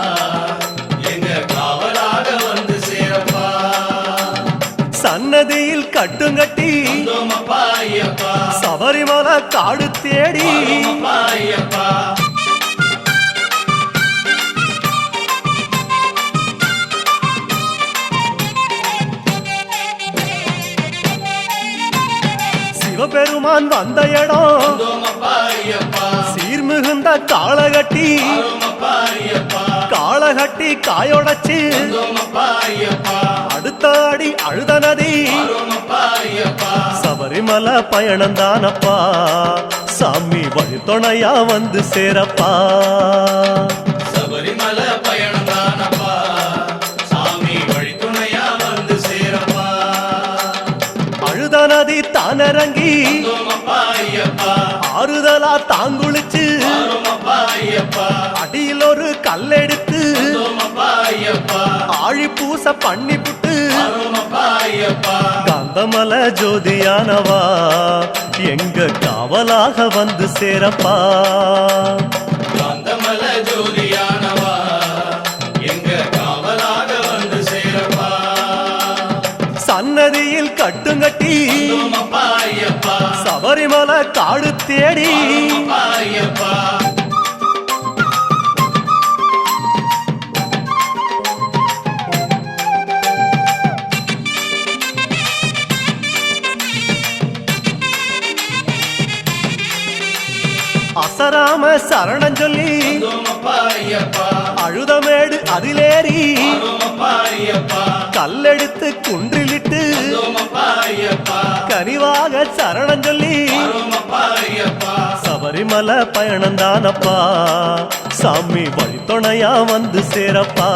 எங்க காவலாக வந்து சேரப்பா சன்னதியில் கட்டுங்கட்டி வந்தோமப்பா ஐயப்பா சபரிமலை காடு தேடி வரோமப்பா ஐயப்பா சிவபெருமான் வந்த இடம் வந்தோமப்பா ஐயப்பா சீர்மிகுந்த காளகட்டி வரோமப்பா ஐயப்பா காளகட்டி காயொடச்சு வந்தோமப்பா ஐயப்பா அடுத்த அடி அழுத நதி வரோமப்பா ஐயப்பா சபரிமலை பயணம் தானப்பா சாமி வழி துணையா வந்து சேரப்பா சபரிமலை பயணம் தானப்பா சாமி வழித்துணையா வந்து சேரப்பா அழுத நதி தானிறங்கி வந்தோமப்பா ஐயப்பா ஆறுதலா தாங்குளிச்சு வரோமப்பா ஐயப்பா அடியில் ஒரு கல்லெடுத்து வந்தோமப்பா ஐயப்பா ஆழி பூச பண்ணி புட்டு வரோமப்பா ஐயப்பா காந்தமல ஜோதியானவா எங்க காவலாக வந்து சேரப்பா காந்தமல ஜோதியானவா எங்க காவலாக வந்து சேரப்பா சன்னதியில் கட்டுங்கட்டி வந்தோமப்பா ஐயப்பா சபரிமலை காடு தேடி வரோமப்பா ஐயப்பா அசராம சரணம் சொல்லி வந்தோமப்பா ஐயப்பா அழுதமேடு அதிலேறி வரோமப்பா ஐயப்பா கல்லெடுத்து குன்றிலிட்டு வந்தோமப்பா ஐயப்பா கனிவாக சரணம் சொல்லி வரோமப்பா ஐயப்பா சபரிமலை பயணம் தானப்பா சாமி வழி துணையா வந்து சேரப்பா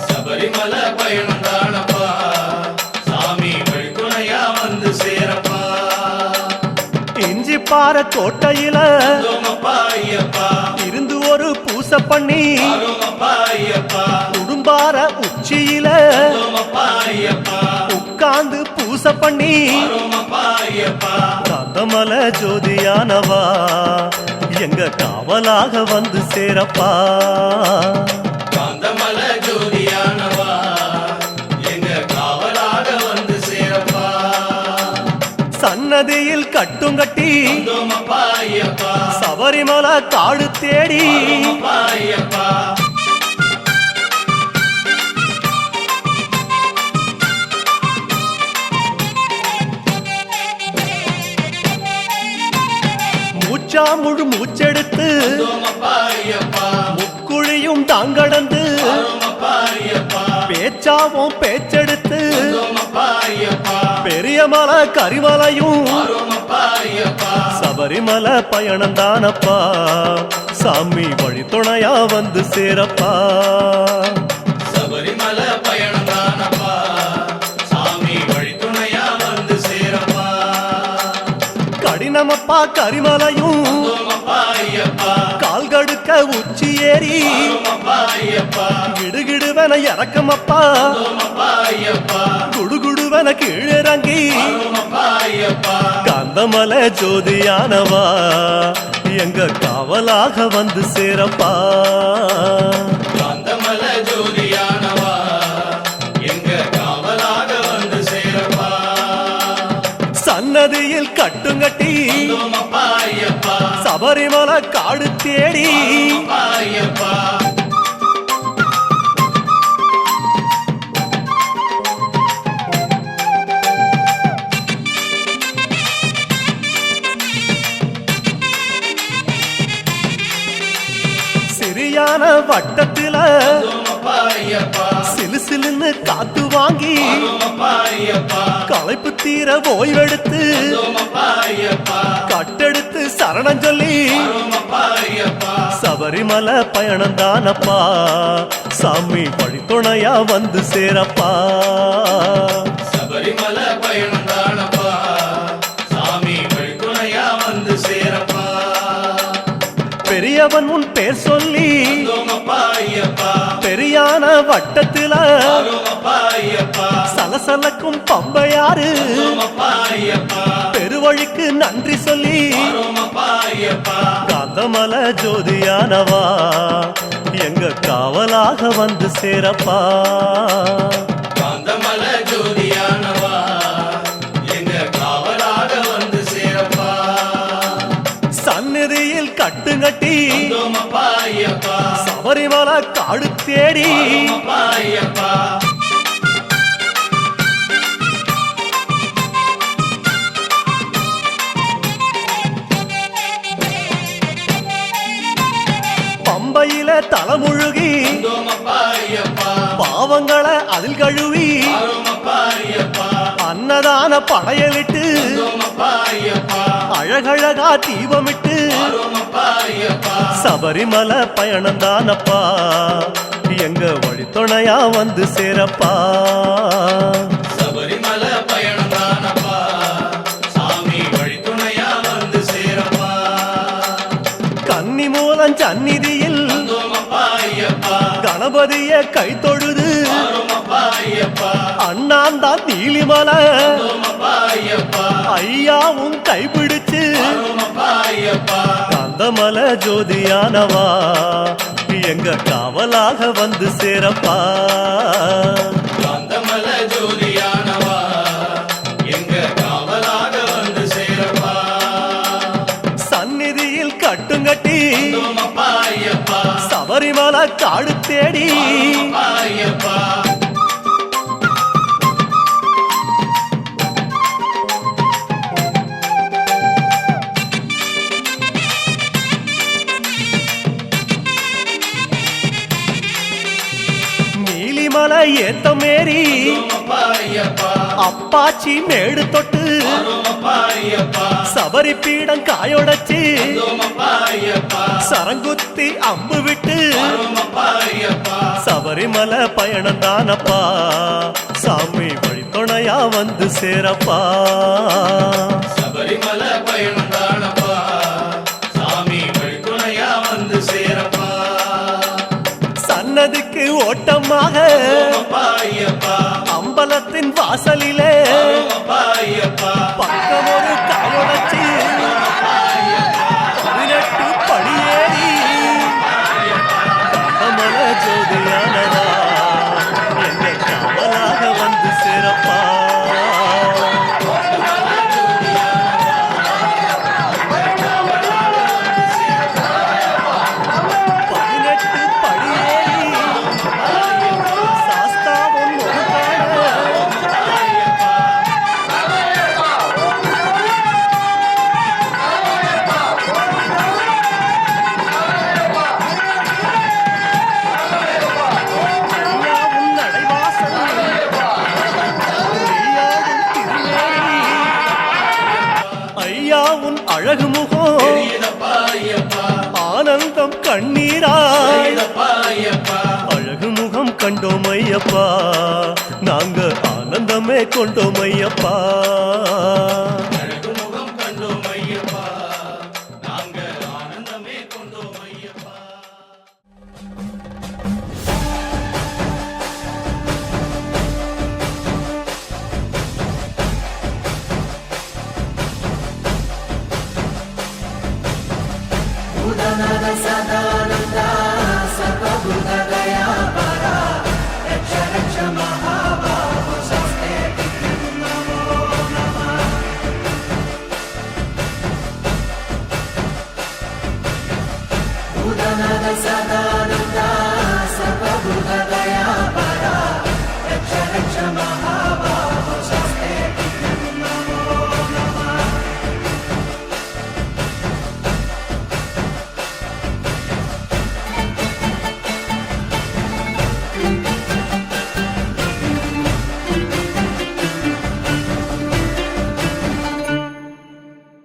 சபரிமலை பயணம் தானப்பா சாமி வழித்துணையா வந்து சேரப்பா இஞ்சி பாற கோட்டையில வந்தோமப்பா ஐயப்பா இருந்து ஒரு பூச பண்ணி வரோமப்பா ஐயப்பா குடும்பார உச்சியில வந்தோமப்பா ஐயப்பா உட்கார்ந்து பூச பண்ணி வரோமப்பா ஐயப்பா காந்தமல ஜோதியானவா எங்க காவலாக வந்து சேரப்பா காந்தமல ஜோதியானவா எங்க காவலாக வந்து சேரப்பா சன்னதியில் கட்டுங்கட்டி வந்தோமப்பா ஐயப்பா சபரிமலை காடு தேடி வரோமப்பா ஐயப்பா மூச்சா முழு மூச்செடுத்து வந்தோமப்பா ஐயப்பா முக்குழியும் தாங்கடந்து வந்தோமப்பா ஐயப்பா பேச்சாவும் பேச்செடுத்து வந்தோமப்பா ஐயப்பா பெரிய மலை கரிமலையும் வந்தோமப்பா ஐயப்பா சபரிமலை பயணம் தானப்பா சாமி வழி துணையா வந்து சேரப்பா சபரிமலை பயணம் தானப்பா சாமி வழித்துணையா வந்து சேரப்பா கடினமப்பா கரிமலையும் வந்தோமப்பா ஐயப்பா கால்கடுக்க உச்சி ஏறி வந்தோமப்பா ஐயப்பா கிடுகிடுவன இறக்கமப்பா வந்தோமப்பா ஐயப்பா குடுகுடுவன கீழிறங்கி வந்தோமப்பா ஐயப்பா காந்தமலை ஜோதியானவா எங்க காவலாக வந்து சேரப்பா காந்தமல ஜோதியானவா எங்க காவலாக வந்து சேரப்பா சன்னதியில் கட்டுங்கட்டி வந்தோமப்பா ஐயப்பா சபரிமலை காடு தேடி வந்தோமப்பா ஐயப்பா சிறியான வட்டத்தில வந்தோமப்பா ஐயப்பா சிலுசிலுன்னு காத்து வாங்கி வந்தோமப்பா ஐயப்பா களைப்பு தீர ஓய்வெடுத்து வந்தோமப்பா ஐயப்பா கட்டெடுத்து சரணம் சொல்லி வந்தோமப்பா ஐயப்பா சபரிமலை பயணம் தானப்பா சாமி வழித்துணையா வந்து சேரப்பா சபரிமலை பயணம் தானப்பா சாமி வழித்துணையா வந்து சேரப்பா பெரியவன் உன் பேர் சொல்லி வந்தோமப்பா ஐயப்பா பெரியான வட்டத்தில வந்தோமப்பா ஐயப்பா சலசலக்கும் பம்பையாறு வந்தோமப்பா ஐயப்பா பெருவழிக்கு நன்றி சொல்லி வந்தோமப்பா ஐயப்பா காந்தமலை ஜோதியானவா எங்க காவலாக வந்து சேரப்பா காந்தமல ஜோதியானவா எங்க காவலாக வந்து சேரப்பா சந்நிதியில் கட்டுங்கட்டி வந்தோமப்பா ஐயப்பா சபரிமலை காடு தேடி வந்தோமப்பா ஐயப்பா பம்பையில தலைமுழுகி வந்தோமப்பா ஐயப்பா பாவங்களை அதில் கழுவி வந்தோமப்பா ஐயப்பா அன்னதான படையலிட்டு வந்தோமப்பா ஐயப்பா அழகழகா தீபமிட்டு வந்தோமப்பா ஐயப்பா சபரிமலை பயணம் தானப்பா எங்க வழித்துணையா வந்து சேரப்பா சபரிமலை பயணம் தானப்பா சாமி வழித்துணையா வந்து சேரப்பா கன்னி மூலம் சந்நிதியில் வந்தோமப்பா ஐயப்பா கணபதிய கை தொழுது வந்தோமப்பா ஐயப்பா அண்ணாந்தான் நீலிமலை வந்தோமப்பா ஐயப்பா ஐயாவும் கைப்பிடிச்சு வந்தோமப்பா ஐயப்பா காந்தமலை ஜோதியானவா எங்க காவலாக வந்து சேரப்பா காந்தமல ஜோதியானவா எங்க காவலாக வந்து சேரப்பா சந்நிதியில் கட்டுங்கட்டி வந்தோமப்பா ஐயப்பா சபரிமலை காடு தேடி வந்தோமப்பா ஐயப்பா நீலிமலை ஏத்தமேரி வந்தோமப்பா ஐயப்பா அப்பாச்சி மேடு தொட்டு வந்தோமப்பா ஐயப்பா சபரி பீடம் காயொடச்சு வந்தோமப்பா ஐயப்பா சரங்குத்தி அம்பு விட்டு வந்தோமப்பா ஐயப்பா சபரிமலை பயணம் தானப்பா சாமி வழித்துணையா வந்து சேரப்பா சபரிமலை பயணம் தானப்பா சாமி வழித்துணையா வந்து சேரப்பா சன்னதிக்கு ஓட்டமாக வந்தோமப்பா ஐயப்பா அம்பலத்தின் வாசலிலே வந்தோமப்பா ஐயப்பா பக்கம் ஒரு காயொடச்சு 18 படியேறி காந்தமலை ஜோதியானவா எங்க காவலாக வந்து சேரப்பா அழகு முகம் தெரியுதப்பா ஐயப்பா ஆனந்தம் கண்ணீராய் தெரியுதப்பா ஐயப்பா அழகு முகம் கண்டோம் ஐயப்பா நாங்க ஆனந்தமே கொண்டோம் ஐயப்பா அழகு முகம் கண்டோம் ஐயப்பா நாங்க ஆனந்தமே கொண்டோம் ஐயப்பா Udana